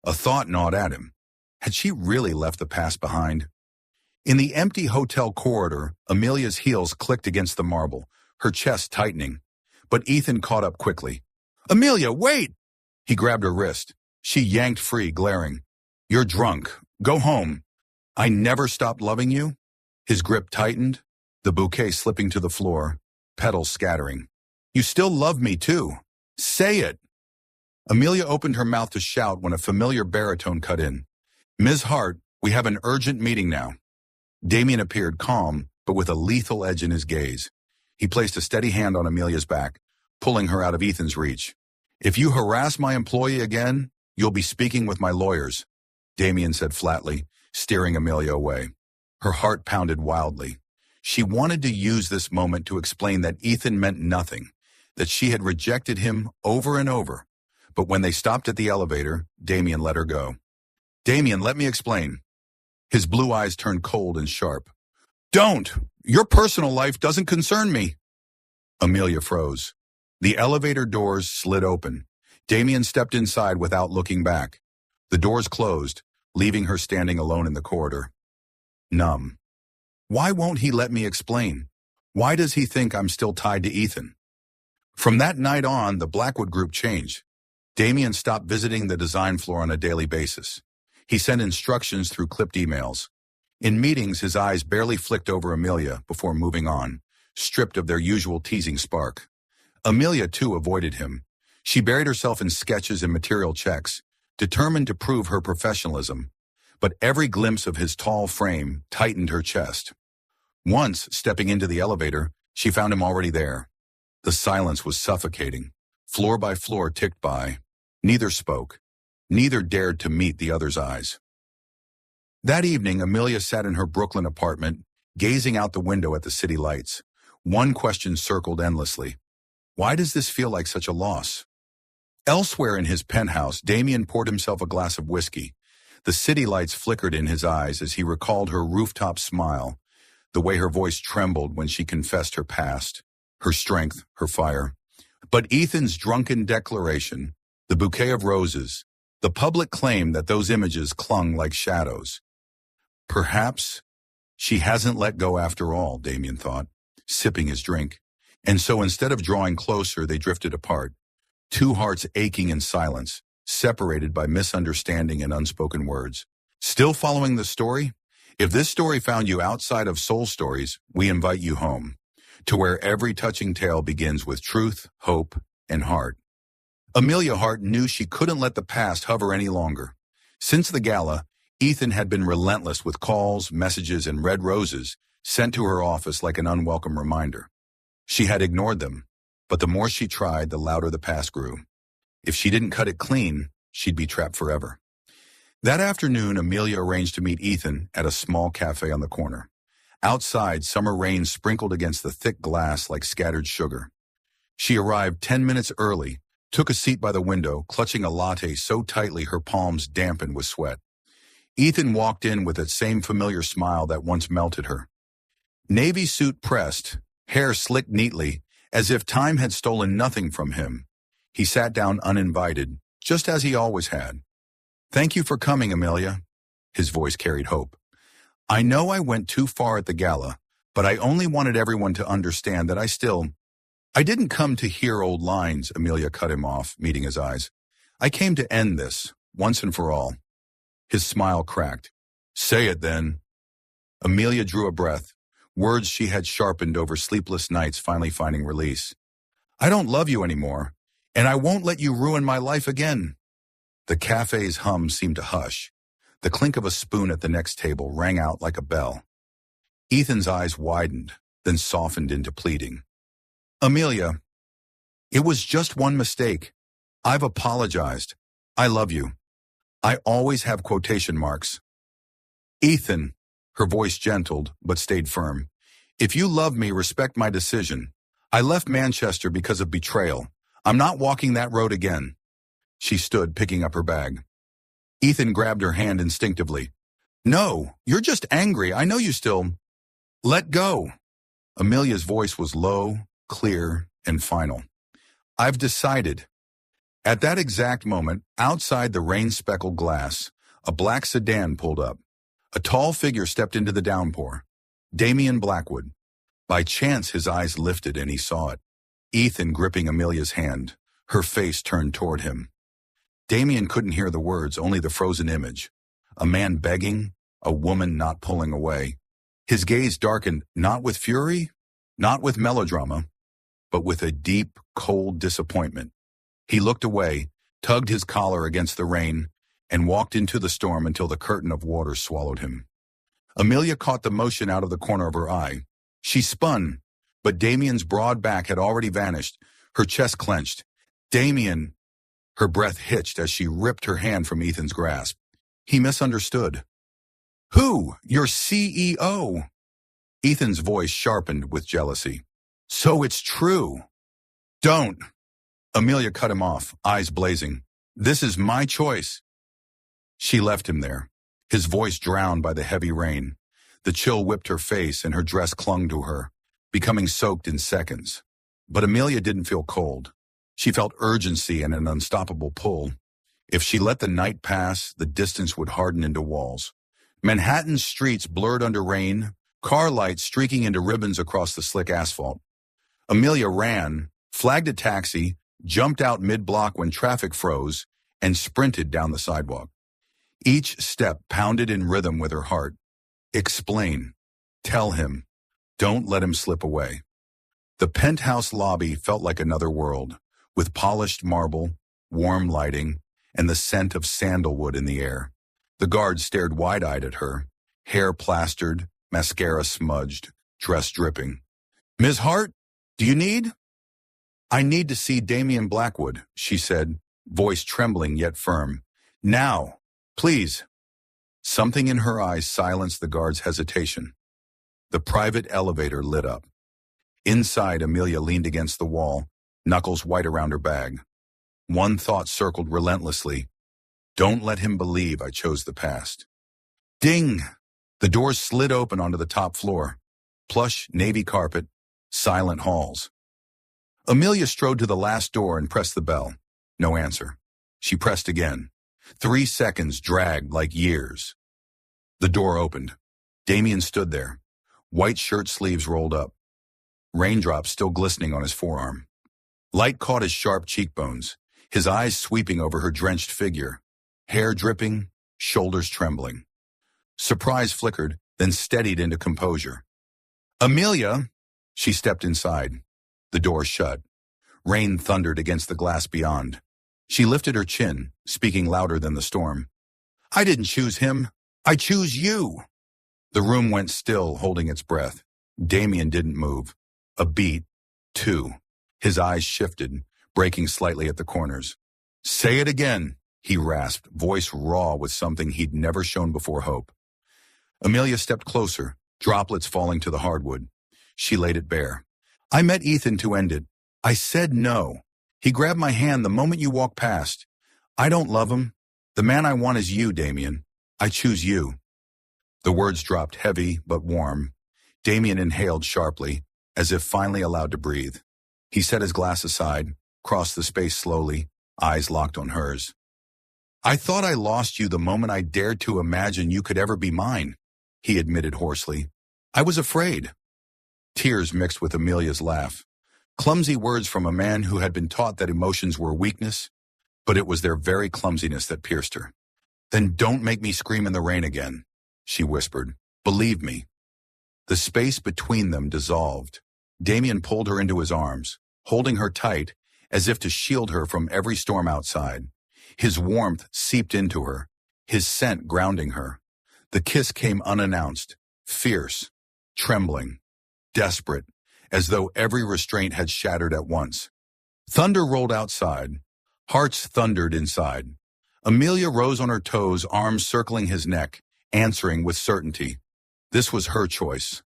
A thought gnawed at him. Had she really left the past behind? In the empty hotel corridor, Amelia's heels clicked against the marble, her chest tightening. But Ethan caught up quickly. "Amelia, wait!" He grabbed her wrist. She yanked free, glaring. "You're drunk. Go home." "I never stopped loving you?" His grip tightened, the bouquet slipping to the floor, petals scattering. "You still love me, too. Say it." Amelia opened her mouth to shout when a familiar baritone cut in. "Ms. Hart, we have an urgent meeting now." Damien appeared calm, but with a lethal edge in his gaze. He placed a steady hand on Amelia's back, pulling her out of Ethan's reach. "If you harass my employee again, you'll be speaking with my lawyers," Damien said flatly, steering Amelia away. Her heart pounded wildly. She wanted to use this moment to explain that Ethan meant nothing, that she had rejected him over and over. But when they stopped at the elevator, Damien let her go. "Damien, let me explain." His blue eyes turned cold and sharp. "Don't! Your personal life doesn't concern me." Amelia froze. The elevator doors slid open. Damien stepped inside without looking back. The doors closed, leaving her standing alone in the corridor. Numb. Why won't he let me explain? Why does he think I'm still tied to Ethan? From that night on, the Blackwood Group changed. Damien stopped visiting the design floor on a daily basis. He sent instructions through clipped emails. In meetings, his eyes barely flicked over Amelia before moving on, stripped of their usual teasing spark. Amelia, too, avoided him. She buried herself in sketches and material checks, determined to prove her professionalism. But every glimpse of his tall frame tightened her chest. Once, stepping into the elevator, she found him already there. The silence was suffocating. Floor by floor ticked by. Neither spoke. Neither dared to meet the other's eyes. That evening, Amelia sat in her Brooklyn apartment, gazing out the window at the city lights. One question circled endlessly. Why does this feel like such a loss? Elsewhere in his penthouse, Damien poured himself a glass of whiskey. The city lights flickered in his eyes as he recalled her rooftop smile, the way her voice trembled when she confessed her past, her strength, her fire. But Ethan's drunken declaration, the bouquet of roses, the public claim that those images clung like shadows. Perhaps she hasn't let go after all, Damien thought, sipping his drink. And so instead of drawing closer, they drifted apart, two hearts aching in silence, separated by misunderstanding and unspoken words. Still following the story? If this story found you outside of Soul Stories, we invite you home, to where every touching tale begins with truth, hope, and heart. Amelia Hart knew she couldn't let the past hover any longer. Since the gala, Ethan had been relentless with calls, messages, and red roses sent to her office like an unwelcome reminder. She had ignored them, but the more she tried, the louder the past grew. If she didn't cut it clean, she'd be trapped forever. That afternoon, Amelia arranged to meet Ethan at a small cafe on the corner. Outside, summer rain sprinkled against the thick glass like scattered sugar. She arrived 10 minutes early, took a seat by the window, clutching a latte so tightly her palms dampened with sweat. Ethan walked in with that same familiar smile that once melted her. Navy suit pressed, hair slicked neatly, as if time had stolen nothing from him. He sat down uninvited, just as he always had. "Thank you for coming, Amelia." His voice carried hope. "I know I went too far at the gala, but I only wanted everyone to understand that I didn't come to hear old lines," Amelia cut him off, meeting his eyes. "I came to end this, once and for all." His smile cracked. "Say it then." Amelia drew a breath, words she had sharpened over sleepless nights finally finding release. "I don't love you anymore, and I won't let you ruin my life again." The cafe's hum seemed to hush. The clink of a spoon at the next table rang out like a bell. Ethan's eyes widened, then softened into pleading. "Amelia, it was just one mistake. I've apologized. I love you. I always have quotation marks." "Ethan," her voice gentled but stayed firm, "if you love me, respect my decision. I left Manchester because of betrayal. I'm not walking that road again." She stood, picking up her bag. Ethan grabbed her hand instinctively. "No, you're just angry. I know you still—" "Let go." Amelia's voice was low, clear, and final. "I've decided." At that exact moment, outside the rain-speckled glass, a black sedan pulled up. A tall figure stepped into the downpour. Damien Blackwood. By chance, his eyes lifted and he saw it. Ethan gripping Amelia's hand, her face turned toward him. Damien couldn't hear the words, only the frozen image. A man begging, a woman not pulling away. His gaze darkened, not with fury, not with melodrama, but with a deep, cold disappointment. He looked away, tugged his collar against the rain, and walked into the storm until the curtain of water swallowed him. Amelia caught the motion out of the corner of her eye. She spun, but Damien's broad back had already vanished, her chest clenched. "Damien!" Her breath hitched as she ripped her hand from Ethan's grasp. He misunderstood. "Who? Your CEO?" Ethan's voice sharpened with jealousy. "So it's true." "Don't!" Amelia cut him off, eyes blazing. "This is my choice." She left him there, his voice drowned by the heavy rain. The chill whipped her face and her dress clung to her, becoming soaked in seconds. But Amelia didn't feel cold. She felt urgency and an unstoppable pull. If she let the night pass, the distance would harden into walls. Manhattan's streets blurred under rain, car lights streaking into ribbons across the slick asphalt. Amelia ran, flagged a taxi, jumped out mid-block when traffic froze, and sprinted down the sidewalk. Each step pounded in rhythm with her heart. Explain. Tell him. Don't let him slip away. The penthouse lobby felt like another world, with polished marble, warm lighting, and the scent of sandalwood in the air. The guards stared wide-eyed at her, hair plastered, mascara smudged, dress dripping. "Ms. Hart, do you need?" "I need to see Damien Blackwood," she said, voice trembling yet firm. "Now, please." Something in her eyes silenced the guard's hesitation. The private elevator lit up. Inside, Amelia leaned against the wall, knuckles white around her bag. One thought circled relentlessly. Don't let him believe I chose the past. Ding! The doors slid open onto the top floor. Plush, navy carpet, silent halls. Amelia strode to the last door and pressed the bell. No answer. She pressed again. 3 seconds dragged like years. The door opened. Damien stood there, white shirt sleeves rolled up, raindrops still glistening on his forearm. Light caught his sharp cheekbones, his eyes sweeping over her drenched figure, hair dripping, shoulders trembling. Surprise flickered, then steadied into composure. "Amelia!" She stepped inside. The door shut. Rain thundered against the glass beyond. She lifted her chin, speaking louder than the storm. "I didn't choose him. I choose you." The room went still, holding its breath. Damien didn't move. A beat, 2. His eyes shifted, breaking slightly at the corners. "Say it again," he rasped, voice raw with something he'd never shown before hope. Amelia stepped closer, droplets falling to the hardwood. She laid it bare. "I met Ethan to end it. I said no. He grabbed my hand the moment you walked past. I don't love him. The man I want is you, Damien. I choose you." The words dropped heavy but warm. Damien inhaled sharply, as if finally allowed to breathe. He set his glass aside, crossed the space slowly, eyes locked on hers. "I thought I lost you the moment I dared to imagine you could ever be mine," he admitted hoarsely. "I was afraid." Tears mixed with Amelia's laugh. Clumsy words from a man who had been taught that emotions were weakness, but it was their very clumsiness that pierced her. "Then don't make me scream in the rain again," she whispered. "Believe me." The space between them dissolved. Damien pulled her into his arms, holding her tight as if to shield her from every storm outside. His warmth seeped into her, his scent grounding her. The kiss came unannounced, fierce, trembling, desperate, as though every restraint had shattered at once. Thunder rolled outside. Hearts thundered inside. Amelia rose on her toes, arms circling his neck, answering with certainty. This was her choice.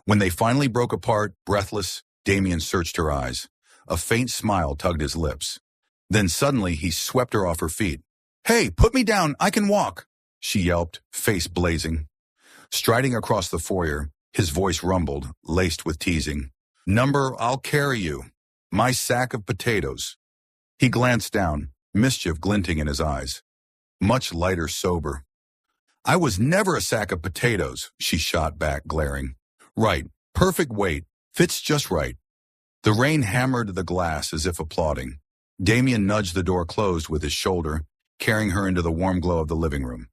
When they finally broke apart, breathless, Damien searched her eyes. A faint smile tugged his lips. Then suddenly he swept her off her feet. "Hey, put me down, I can walk," she yelped, face blazing. Striding across the foyer, his voice rumbled, laced with teasing. "Number, I'll carry you. My sack of potatoes." He glanced down, mischief glinting in his eyes. Much lighter sober. "I was never a sack of potatoes," she shot back, glaring. "Right, perfect weight, fits just right." The rain hammered the glass as if applauding. Damien nudged the door closed with his shoulder, carrying her into the warm glow of the living room.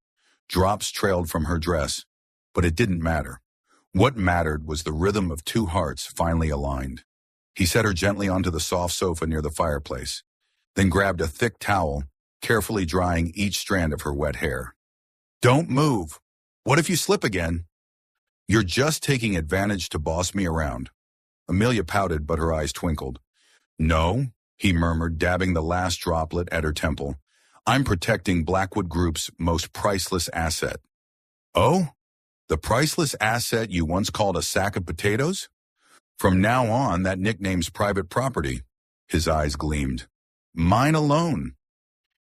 Drops trailed from her dress, but it didn't matter. What mattered was the rhythm of 2 hearts finally aligned. He set her gently onto the soft sofa near the fireplace, then grabbed a thick towel, carefully drying each strand of her wet hair. "Don't move. What if you slip again?" "You're just taking advantage to boss me around." Amelia pouted, but her eyes twinkled. "No," he murmured, dabbing the last droplet at her temple. "I'm protecting Blackwood Group's most priceless asset." "Oh? The priceless asset you once called a sack of potatoes? From now on, that nickname's private property." His eyes gleamed. "Mine alone."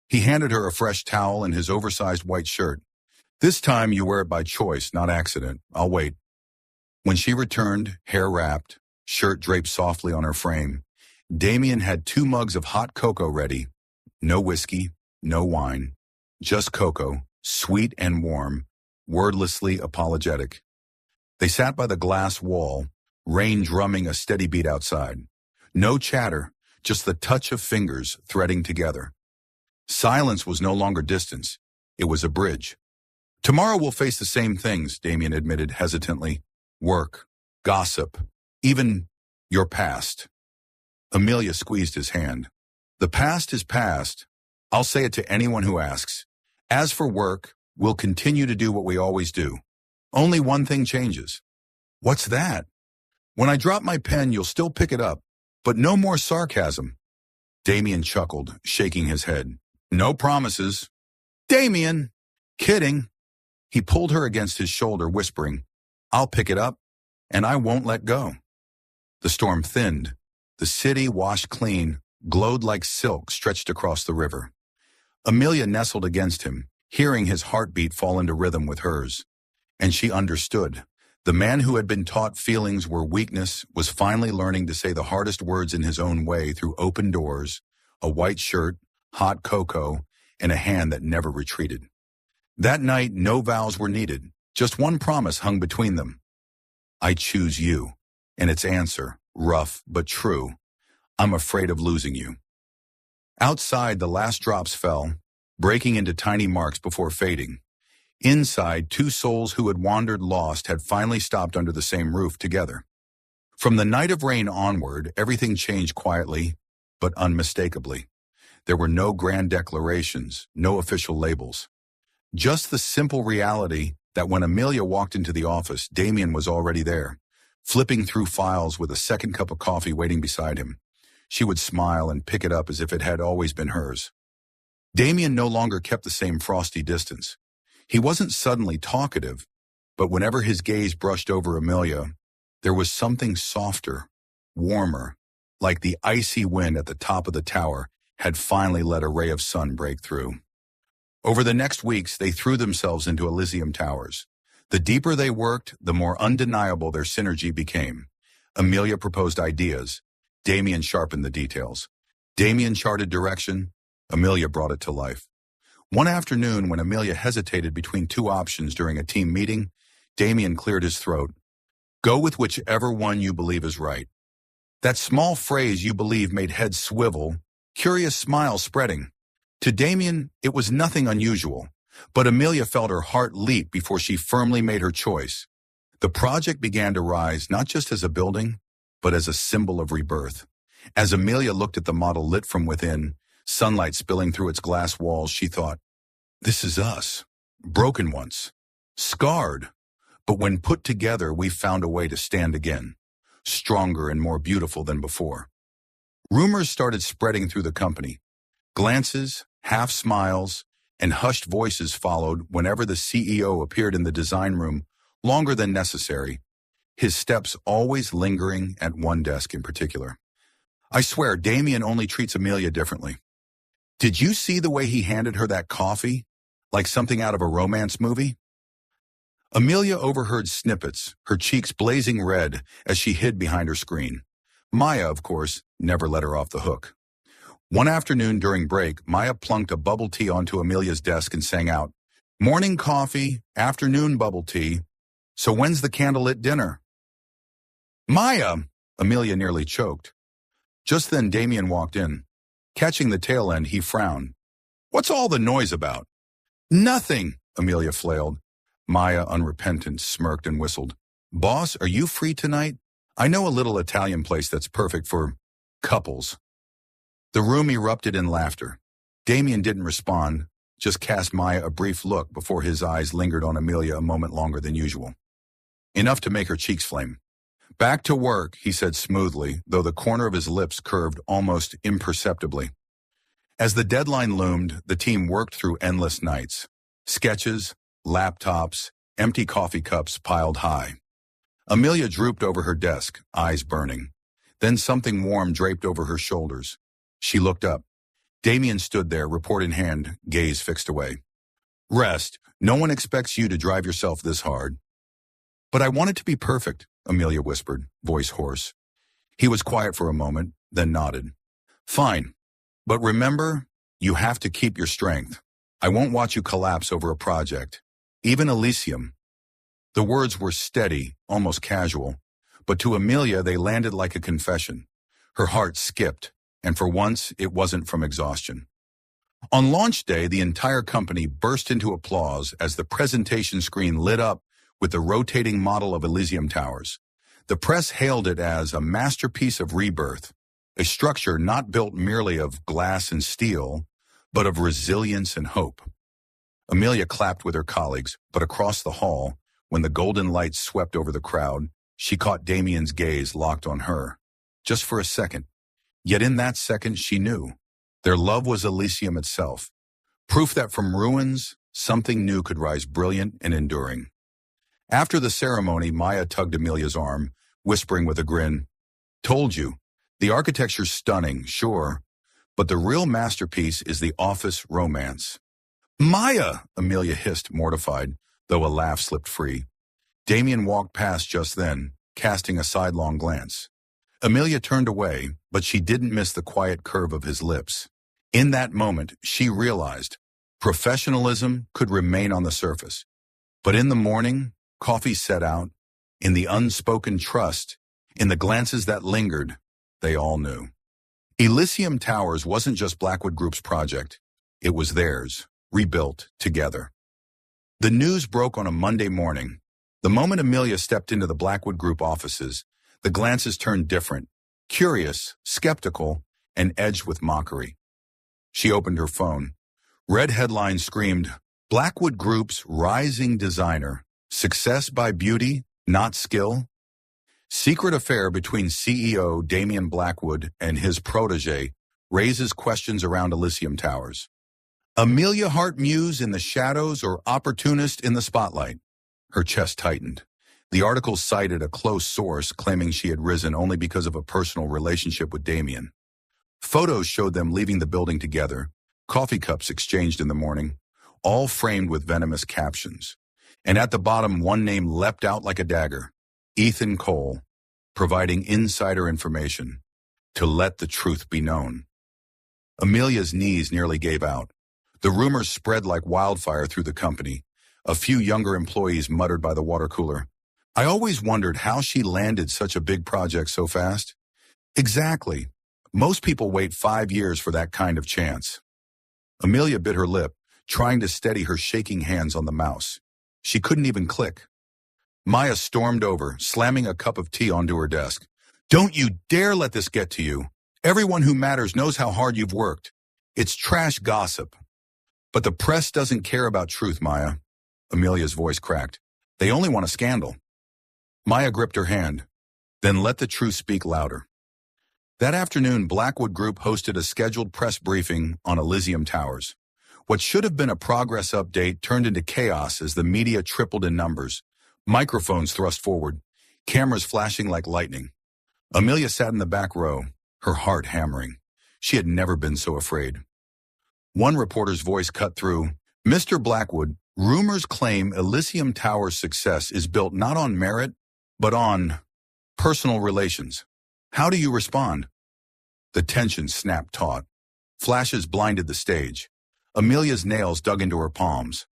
He handed her a fresh towel and his oversized white shirt. "This time you wear it by choice, not accident. I'll wait." When she returned, hair wrapped, shirt draped softly on her frame, Damien had 2 mugs of hot cocoa ready. No whiskey, no wine. Just cocoa, sweet and warm, wordlessly apologetic. They sat by the glass wall, rain drumming a steady beat outside. No chatter, just the touch of fingers threading together. Silence was no longer distance. It was a bridge. "Tomorrow we'll face the same things," Damien admitted hesitantly. "Work, gossip, even your past." Amelia squeezed his hand. "The past is past. I'll say it to anyone who asks. As for work, we'll continue to do what we always do. Only one thing changes." "What's that?" When I drop my pen, you'll still pick it up, but no more sarcasm. Damien chuckled, shaking his head. No promises. Damien! Kidding. He pulled her against his shoulder, whispering, I'll pick it up, and I won't let go. The storm thinned. The city, washed clean, glowed like silk stretched across the river. Amelia nestled against him, hearing his heartbeat fall into rhythm with hers. And she understood. The man who had been taught feelings were weakness was finally learning to say the hardest words in his own way through open doors, a white shirt, hot cocoa, and a hand that never retreated. That night, no vows were needed. Just one promise hung between them. I choose you. And its answer, rough but true, I'm afraid of losing you. Outside, the last drops fell, breaking into tiny marks before fading. Inside, two souls who had wandered lost had finally stopped under the same roof together. From the night of rain onward, everything changed quietly, but unmistakably. There were no grand declarations, no official labels. Just the simple reality that when Amelia walked into the office, Damien was already there, flipping through files with a second cup of coffee waiting beside him. She would smile and pick it up as if it had always been hers. Damien no longer kept the same frosty distance. He wasn't suddenly talkative, but whenever his gaze brushed over Amelia, there was something softer, warmer, like the icy wind at the top of the tower had finally let a ray of sun break through. Over the next weeks, they threw themselves into Elysium Towers. The deeper they worked, the more undeniable their synergy became. Amelia proposed ideas. Damien sharpened the details. Damien charted direction. Amelia brought it to life. One afternoon, when Amelia hesitated between two options during a team meeting, Damien cleared his throat. Go with whichever one you believe is right. That small phrase you believe made heads swivel, curious smiles spreading. To Damien, it was nothing unusual, but Amelia felt her heart leap before she firmly made her choice. The project began to rise not just as a building, but as a symbol of rebirth. As Amelia looked at the model lit from within, sunlight spilling through its glass walls, she thought, this is us, broken once, scarred, but when put together, we found a way to stand again, stronger and more beautiful than before. Rumors started spreading through the company. Glances, half smiles, and hushed voices followed whenever the CEO appeared in the design room longer than necessary, his steps always lingering at one desk in particular. I swear, Damien only treats Amelia differently. Did you see the way he handed her that coffee? Like something out of a romance movie? Amelia overheard snippets, her cheeks blazing red as she hid behind her screen. Maya, of course, never let her off the hook. One afternoon during break, Maya plunked a bubble tea onto Amelia's desk and sang out, morning coffee, afternoon bubble tea. So when's the candlelit dinner? Maya! Amelia nearly choked. Just then Damien walked in. Catching the tail end, he frowned. What's all the noise about? Nothing, Amelia flailed. Maya, unrepentant, smirked and whistled. Boss, are you free tonight? I know a little Italian place that's perfect for couples. The room erupted in laughter. Damien didn't respond, just cast Maya a brief look before his eyes lingered on Amelia a moment longer than usual. Enough to make her cheeks flame. Back to work, he said smoothly, though the corner of his lips curved almost imperceptibly. As the deadline loomed, the team worked through endless nights. Sketches, laptops, empty coffee cups piled high. Amelia drooped over her desk, eyes burning. Then something warm draped over her shoulders. She looked up. Damien stood there, report in hand, gaze fixed away. Rest. No one expects you to drive yourself this hard. But I want it to be perfect, Amelia whispered, voice hoarse. He was quiet for a moment, then nodded. Fine. But remember, you have to keep your strength. I won't watch you collapse over a project. Even Elysium. The words were steady, almost casual, but to Amelia they landed like a confession. Her heart skipped, and for once it wasn't from exhaustion. On launch day, the entire company burst into applause as the presentation screen lit up with the rotating model of Elysium Towers. The press hailed it as a masterpiece of rebirth, a structure not built merely of glass and steel, but of resilience and hope. Amelia clapped with her colleagues, but across the hall, when the golden lights swept over the crowd, She caught Damien's gaze locked on her, just for a second. Yet in that second she knew. Their love was Elysium itself, proof that from ruins, something new could rise brilliant and enduring. After the ceremony, Maya tugged Amelia's arm, whispering with a grin, "Told you, the architecture's stunning, sure, but the real masterpiece is the office romance." "Maya!" Amelia hissed, mortified, though a laugh slipped free. Damien walked past just then, casting a sidelong glance. Amelia turned away, but she didn't miss the quiet curve of his lips. In that moment, she realized professionalism could remain on the surface. But in the morning, coffee set out, in the unspoken trust, in the glances that lingered, they all knew. Elysium Towers wasn't just Blackwood Group's project. It was theirs, rebuilt together. The news broke on a Monday morning. The moment Amelia stepped into the Blackwood Group offices, the glances turned different, curious, skeptical, and edged with mockery. She opened her phone. Red headlines screamed, "Blackwood Group's rising designer. Success by beauty, not skill." Secret affair between CEO Damien Blackwood and his protege raises questions around Elysium Towers. Amelia Hart muse in the shadows or opportunist in the spotlight? Her chest tightened. The article cited a close source claiming she had risen only because of a personal relationship with Damien. Photos showed them leaving the building together, coffee cups exchanged in the morning, all framed with venomous captions. And at the bottom, one name leapt out like a dagger, Ethan Cole, providing insider information to let the truth be known. Amelia's knees nearly gave out. The rumors spread like wildfire through the company. A few younger employees muttered by the water cooler, "I always wondered how she landed such a big project so fast." Exactly. Most people wait 5 years for that kind of chance. Amelia bit her lip, trying to steady her shaking hands on the mouse. She couldn't even click. Maya stormed over, slamming a cup of tea onto her desk. "Don't you dare let this get to you. Everyone who matters knows how hard you've worked. It's trash gossip." "But the press doesn't care about truth, Maya." Amelia's voice cracked. "They only want a scandal." Maya gripped her hand. "Then let the truth speak louder." That afternoon, Blackwood Group hosted a scheduled press briefing on Elysium Towers. What should have been a progress update turned into chaos as the media tripled in numbers. Microphones thrust forward, cameras flashing like lightning. Amelia sat in the back row, her heart hammering. She had never been so afraid. One reporter's voice cut through, "Mr. Blackwood, rumors claim Elysium Towers' success is built not on merit, but on personal relations. How do you respond?" The tension snapped taut. Flashes blinded the stage. Amelia's nails dug into her palms.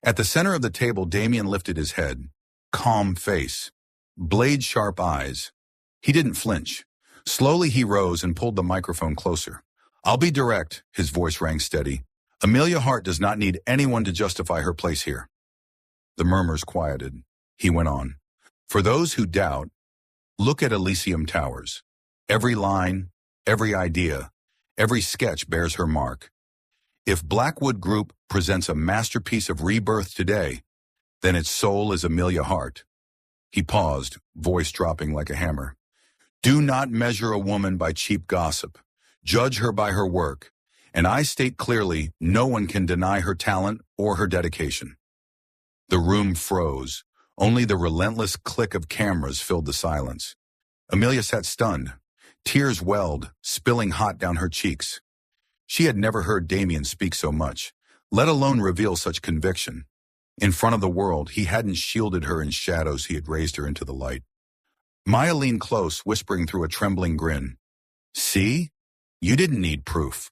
At the center of the table, Damien lifted his head. Calm face. Blade-sharp eyes. He didn't flinch. Slowly he rose and pulled the microphone closer. "I'll be direct," his voice rang steady. "Amelia Hart does not need anyone to justify her place here." The murmurs quieted. He went on. "For those who doubt, look at Elysium Towers. Every line, every idea, every sketch bears her mark. If Blackwood Group presents a masterpiece of rebirth today, then its soul is Amelia Hart." He paused, voice dropping like a hammer. "Do not measure a woman by cheap gossip. Judge her by her work. And I state clearly, no one can deny her talent or her dedication." The room froze. Only the relentless click of cameras filled the silence. Amelia sat stunned. Tears welled, spilling hot down her cheeks. She had never heard Damien speak so much, let alone reveal such conviction. In front of the world, he hadn't shielded her in shadows, he had raised her into the light. Maya leaned close, whispering through a trembling grin. "See? You didn't need proof.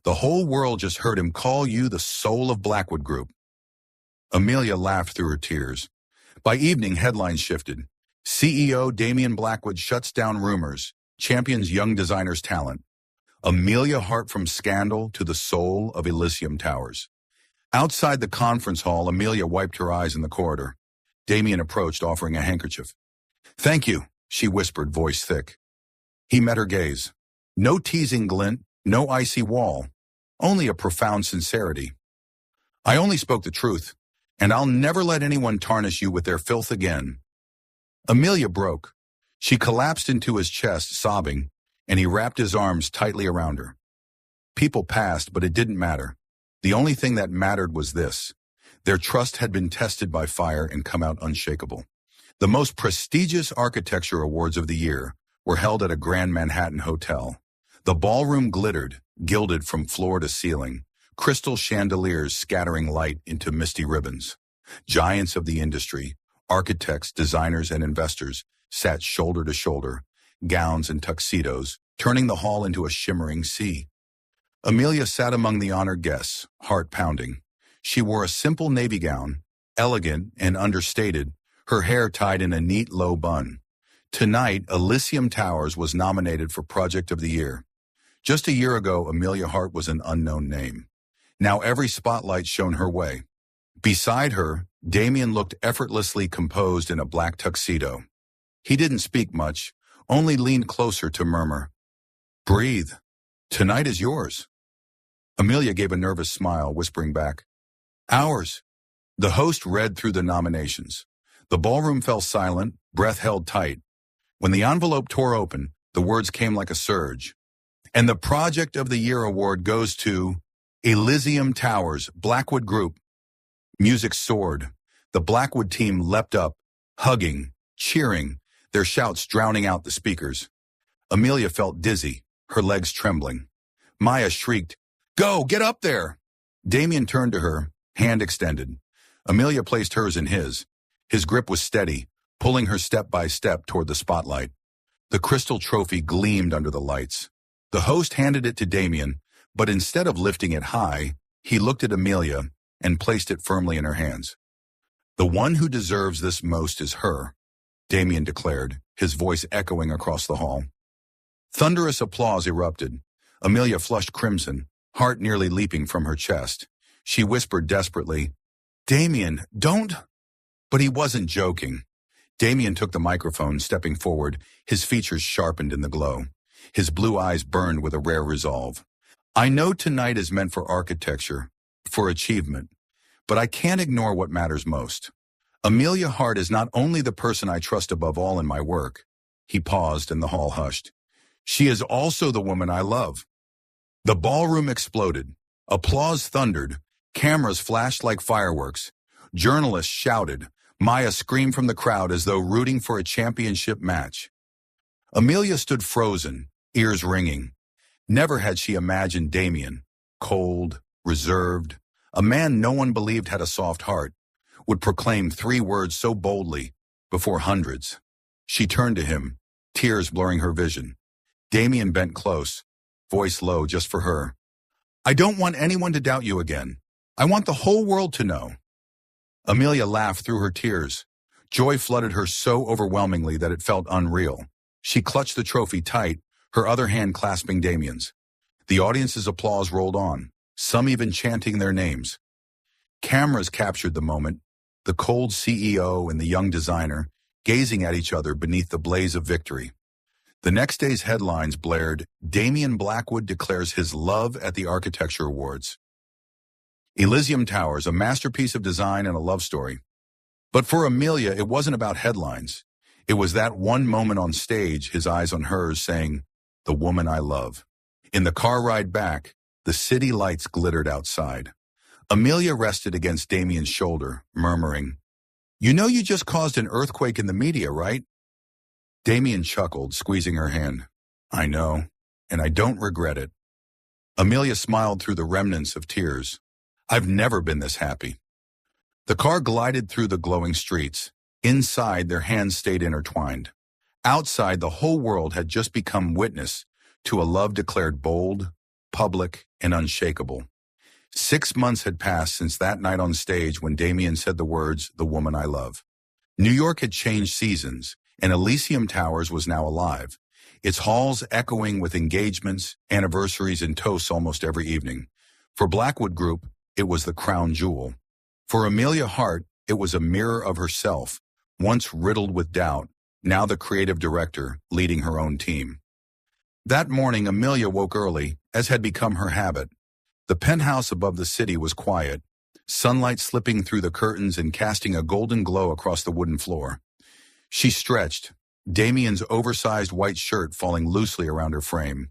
The whole world just heard him call you the soul of Blackwood Group." Amelia laughed through her tears. By evening, headlines shifted. CEO Damien Blackwood shuts down rumors, champions young designers' talent. Amelia Hart from scandal to the soul of Elysium Towers. Outside the conference hall, Amelia wiped her eyes in the corridor. Damien approached, offering a handkerchief. "Thank you," she whispered, voice thick. He met her gaze. No teasing glint, no icy wall, only a profound sincerity. "I only spoke the truth, and I'll never let anyone tarnish you with their filth again." Amelia broke. She collapsed into his chest, sobbing, and he wrapped his arms tightly around her. People passed, but it didn't matter. The only thing that mattered was this. Their trust had been tested by fire and come out unshakable. The most prestigious architecture awards of the year were held at a Grand Manhattan hotel. The ballroom glittered, gilded from floor to ceiling, crystal chandeliers scattering light into misty ribbons. Giants of the industry, architects, designers, and investors sat shoulder to shoulder, gowns and tuxedos, turning the hall into a shimmering sea. Amelia sat among the honored guests, heart pounding. She wore a simple navy gown, elegant and understated, her hair tied in a neat low bun. Tonight, Elysium Towers was nominated for Project of the Year. Just a year ago, Amelia Hart was an unknown name. Now every spotlight shone her way. Beside her, Damien looked effortlessly composed in a black tuxedo. He didn't speak much, only leaned closer to murmur, "Breathe. Tonight is yours." Amelia gave a nervous smile, whispering back, "Ours." The host read through the nominations. The ballroom fell silent, breath held tight. When the envelope tore open, the words came like a surge. "And the Project of the Year award goes to Elysium Towers, Blackwood Group." Music soared. The Blackwood team leapt up, hugging, cheering, their shouts drowning out the speakers. Amelia felt dizzy, her legs trembling. Maya shrieked, "Go, get up there!" Damien turned to her, hand extended. Amelia placed hers in his. His grip was steady, pulling her step by step toward the spotlight. The crystal trophy gleamed under the lights. The host handed it to Damien, but instead of lifting it high, he looked at Amelia and placed it firmly in her hands. "The one who deserves this most is her," Damien declared, his voice echoing across the hall. Thunderous applause erupted. Amelia flushed crimson, heart nearly leaping from her chest. She whispered desperately, "Damien, don't—" But he wasn't joking. Damien took the microphone, stepping forward, his features sharpened in the glow. His blue eyes burned with a rare resolve. "I know tonight is meant for architecture, for achievement, but I can't ignore what matters most. Amelia Hart is not only the person I trust above all in my work." He paused and the hall hushed. "She is also the woman I love." The ballroom exploded. Applause thundered. Cameras flashed like fireworks. Journalists shouted. Maya screamed from the crowd as though rooting for a championship match. Amelia stood frozen, ears ringing. Never had she imagined Damien, cold, reserved, a man no one believed had a soft heart, would proclaim 3 words so boldly before hundreds. She turned to him, tears blurring her vision. Damien bent close, voice low just for her. "I don't want anyone to doubt you again. I want the whole world to know." Amelia laughed through her tears. Joy flooded her so overwhelmingly that it felt unreal. She clutched the trophy tight, her other hand clasping Damien's. The audience's applause rolled on, some even chanting their names. Cameras captured the moment, the cold CEO and the young designer gazing at each other beneath the blaze of victory. The next day's headlines blared, "Damien Blackwood declares his love at the Architecture Awards." Elysium Towers, a masterpiece of design and a love story. But for Amelia, it wasn't about headlines. It was that one moment on stage, his eyes on hers, saying, "The woman I love." In the car ride back, the city lights glittered outside. Amelia rested against Damien's shoulder, murmuring, "You know you just caused an earthquake in the media, right?" Damien chuckled, squeezing her hand. "I know, and I don't regret it." Amelia smiled through the remnants of tears. "I've never been this happy." The car glided through the glowing streets. Inside, their hands stayed intertwined. Outside, the whole world had just become witness to a love declared bold, public, and unshakable. 6 months had passed since that night on stage when Damien said the words, "The woman I love." New York had changed seasons, and Elysium Towers was now alive, its halls echoing with engagements, anniversaries, and toasts almost every evening. For Blackwood Group, it was the crown jewel. For Amelia Hart, it was a mirror of herself, once riddled with doubt, now the creative director leading her own team. That morning, Amelia woke early, as had become her habit. The penthouse above the city was quiet, sunlight slipping through the curtains and casting a golden glow across the wooden floor. She stretched, Damien's oversized white shirt falling loosely around her frame.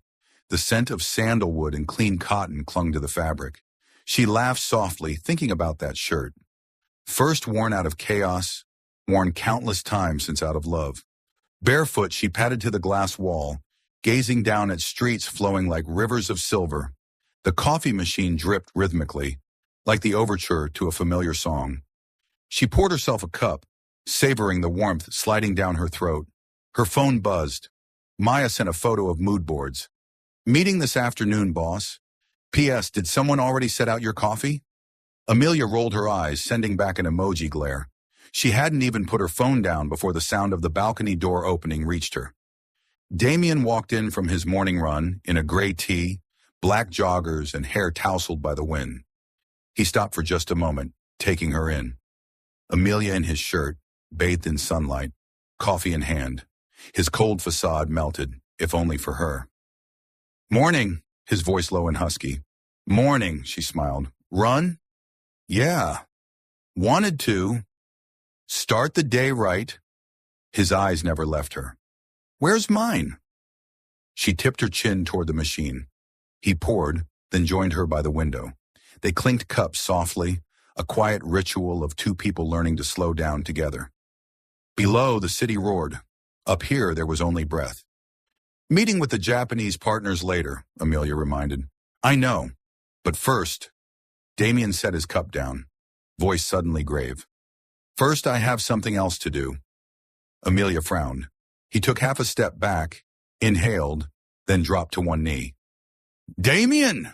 The scent of sandalwood and clean cotton clung to the fabric. She laughed softly, thinking about that shirt. First worn out of chaos, worn countless times since out of love. Barefoot, she padded to the glass wall, gazing down at streets flowing like rivers of silver. The coffee machine dripped rhythmically, like the overture to a familiar song. She poured herself a cup, savoring the warmth sliding down her throat. Her phone buzzed. Maya sent a photo of mood boards. Meeting this afternoon, boss. P.S. Did someone already set out your coffee? Amelia rolled her eyes, sending back an emoji glare. She hadn't even put her phone down before the sound of the balcony door opening reached her. Damien walked in from his morning run in a gray tee, black joggers, and hair tousled by the wind. He stopped for just a moment, taking her in. Amelia in his shirt, bathed in sunlight, coffee in hand. His cold facade melted, if only for her. Morning, his voice low and husky. Morning, she smiled. Run? Yeah. Wanted to. Start the day right. His eyes never left her. Where's mine? She tipped her chin toward the machine. He poured, then joined her by the window. They clinked cups softly, a quiet ritual of two people learning to slow down together. Below, the city roared. Up here, there was only breath. Meeting with the Japanese partners later, Amelia reminded. I know, but first, Damien set his cup down, voice suddenly grave. First, I have something else to do. Amelia frowned. He took half a step back, inhaled, then dropped to one knee. Damien!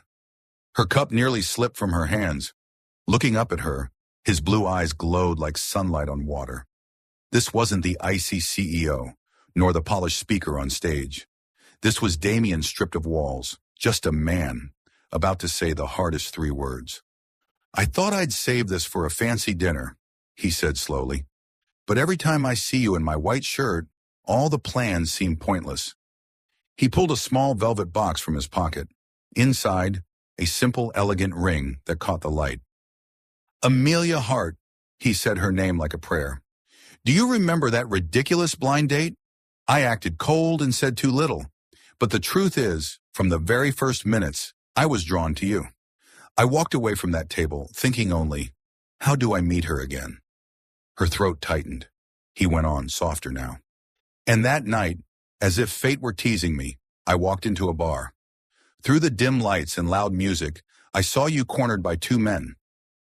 Her cup nearly slipped from her hands. Looking up at her, his blue eyes glowed like sunlight on water. This wasn't the icy CEO, nor the polished speaker on stage. This was Damien stripped of walls, just a man, about to say the hardest three words. I thought I'd save this for a fancy dinner, he said slowly. But every time I see you in my white shirt, all the plans seem pointless. He pulled a small velvet box from his pocket. Inside, a simple, elegant ring that caught the light. Amelia Hart, he said her name like a prayer. Do you remember that ridiculous blind date? I acted cold and said too little. But the truth is, from the very first minutes, I was drawn to you. I walked away from that table, thinking only, how do I meet her again? Her throat tightened. He went on, softer now. And that night, as if fate were teasing me, I walked into a bar. Through the dim lights and loud music, I saw you cornered by two men.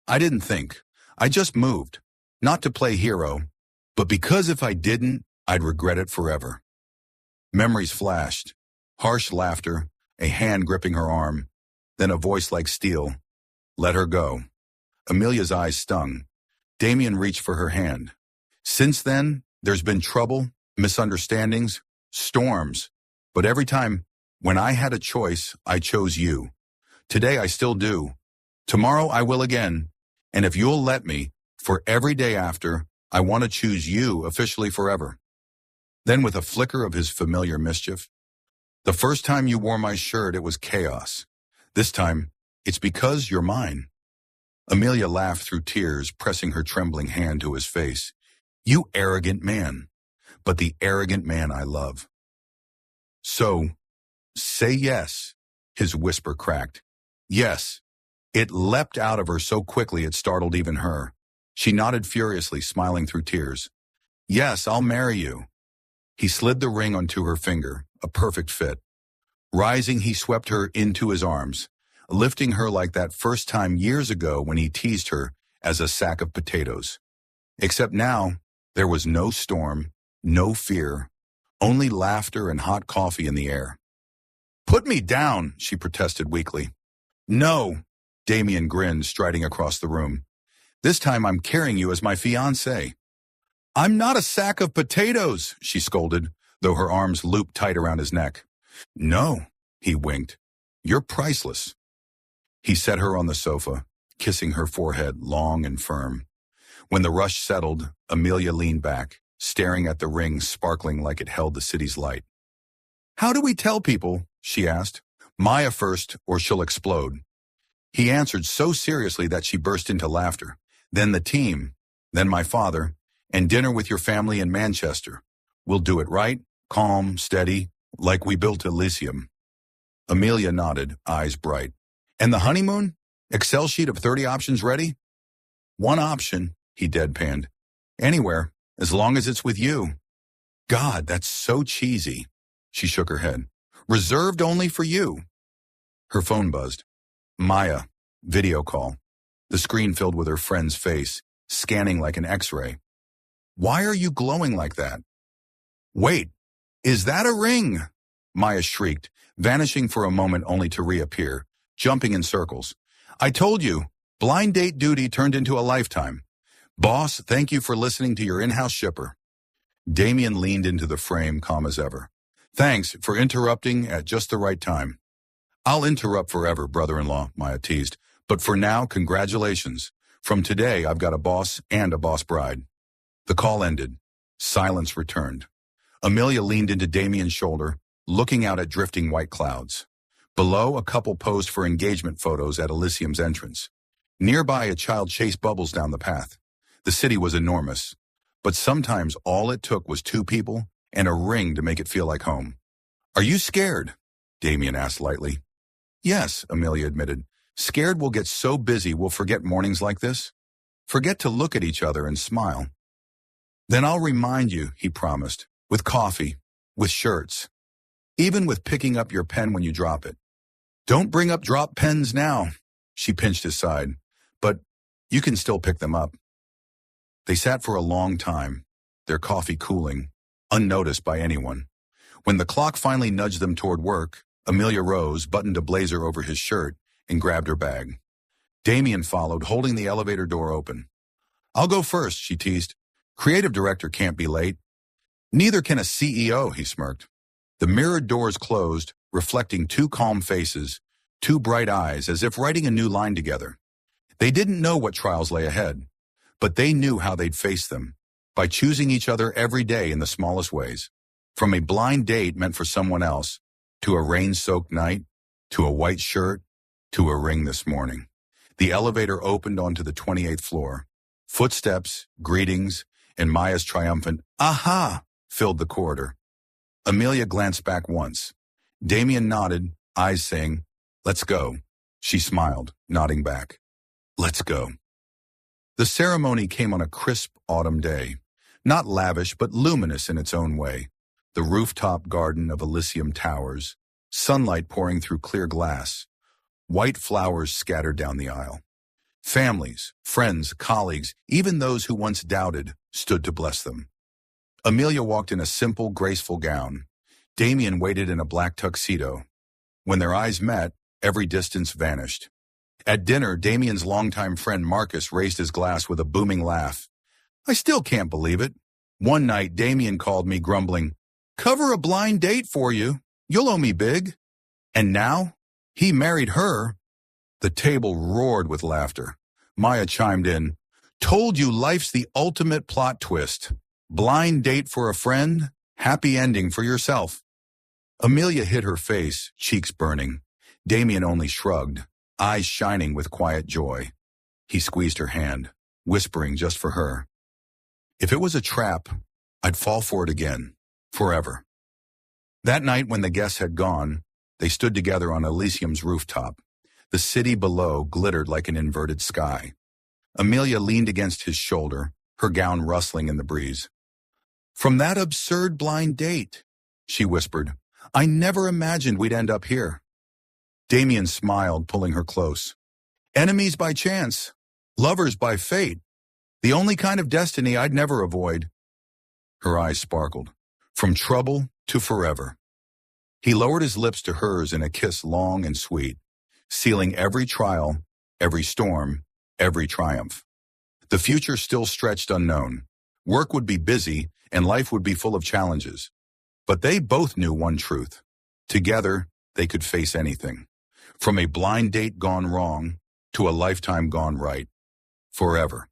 I didn't think. I just moved. Not to play hero, but because if I didn't, I'd regret it forever. Memories flashed. Harsh laughter, a hand gripping her arm, then a voice like steel. Let her go. Amelia's eyes stung. Damien reached for her hand. Since then, there's been trouble, misunderstandings, storms. But every time, when I had a choice, I chose you. Today I still do. Tomorrow I will again. And if you'll let me, for every day after, I want to choose you officially forever. Then with a flicker of his familiar mischief, the first time you wore my shirt, it was chaos. This time, it's because you're mine. Amelia laughed through tears, pressing her trembling hand to his face. You arrogant man, but the arrogant man I love. So, say yes, his whisper cracked. Yes. It leapt out of her so quickly it startled even her. She nodded furiously, smiling through tears. Yes, I'll marry you. He slid the ring onto her finger, a perfect fit. Rising, he swept her into his arms, lifting her like that first time years ago when he teased her as a sack of potatoes. Except now, there was no storm, no fear, only laughter and hot coffee in the air. Put me down, she protested weakly. No, Damien grinned, striding across the room. This time I'm carrying you as my fiancé. I'm not a sack of potatoes, she scolded, though her arms looped tight around his neck. No, he winked. You're priceless. He set her on the sofa, kissing her forehead long and firm. When the rush settled, Amelia leaned back, staring at the ring sparkling like it held the city's light. How do we tell people, she asked. Maya first, or she'll explode. He answered so seriously that she burst into laughter. Then the team, then my father, and dinner with your family in Manchester. We'll do it right, calm, steady, like we built Elysium. Amelia nodded, eyes bright. And the honeymoon? Excel sheet of 30 options ready? One option, he deadpanned. Anywhere, as long as it's with you. God, that's so cheesy. She shook her head. Reserved only for you. Her phone buzzed. Maya, video call. The screen filled with her friend's face, scanning like an X-ray. Why are you glowing like that? Wait, is that a ring? Maya shrieked, vanishing for a moment only to reappear, jumping in circles. I told you, blind date duty turned into a lifetime. Boss, thank you for listening to your in-house shipper. Damien leaned into the frame, calm as ever. Thanks for interrupting at just the right time. I'll interrupt forever, brother-in-law, Maya teased. But for now, congratulations. From today, I've got a boss and a boss bride. The call ended. Silence returned. Amelia leaned into Damien's shoulder, looking out at drifting white clouds. Below, a couple posed for engagement photos at Elysium's entrance. Nearby, a child chased bubbles down the path. The city was enormous, but sometimes all it took was two people and a ring to make it feel like home. Are you scared? Damien asked lightly. Yes, Amelia admitted. Scared we'll get so busy we'll forget mornings like this? Forget to look at each other and smile. Then I'll remind you, he promised, with coffee, with shirts, even with picking up your pen when you drop it. Don't bring up drop pens now, she pinched his side, but you can still pick them up. They sat for a long time, their coffee cooling, unnoticed by anyone. When the clock finally nudged them toward work, Amelia rose, buttoned a blazer over his shirt, and grabbed her bag. Damien followed, holding the elevator door open. I'll go first, she teased. Creative director can't be late. Neither can a CEO, he smirked. The mirrored doors closed, reflecting two calm faces, two bright eyes, as if writing a new line together. They didn't know what trials lay ahead, but they knew how they'd face them, by choosing each other every day in the smallest ways. From a blind date meant for someone else, to a rain-soaked night, to a white shirt, to a ring this morning. The elevator opened onto the 28th floor. Footsteps, greetings, and Maya's triumphant, aha, filled the corridor. Amelia glanced back once. Damien nodded, eyes saying, let's go. She smiled, nodding back. Let's go. The ceremony came on a crisp autumn day, not lavish but luminous in its own way. The rooftop garden of Elysium Towers, sunlight pouring through clear glass, white flowers scattered down the aisle. Families, friends, colleagues, even those who once doubted, stood to bless them. Amelia walked in a simple, graceful gown. Damien waited in a black tuxedo. When their eyes met, every distance vanished. At dinner, Damien's longtime friend Marcus raised his glass with a booming laugh. I still can't believe it. One night, Damien called me grumbling, cover a blind date for you. You'll owe me big. And now, he married her. The table roared with laughter. Maya chimed in, told you life's the ultimate plot twist. Blind date for a friend, happy ending for yourself. Amelia hid her face, cheeks burning. Damien only shrugged, eyes shining with quiet joy. He squeezed her hand, whispering just for her. If it was a trap, I'd fall for it again, forever. That night when the guests had gone, they stood together on Elysium's rooftop. The city below glittered like an inverted sky. Amelia leaned against his shoulder, her gown rustling in the breeze. From that absurd blind date, she whispered, I never imagined we'd end up here. Damien smiled, pulling her close. Enemies by chance, lovers by fate. The only kind of destiny I'd never avoid. Her eyes sparkled. From trouble to forever. He lowered his lips to hers in a kiss long and sweet, sealing every trial, every storm, every triumph. The future still stretched unknown. Work would be busy, and life would be full of challenges. But they both knew one truth. Together, they could face anything. From a blind date gone wrong to a lifetime gone right. Forever.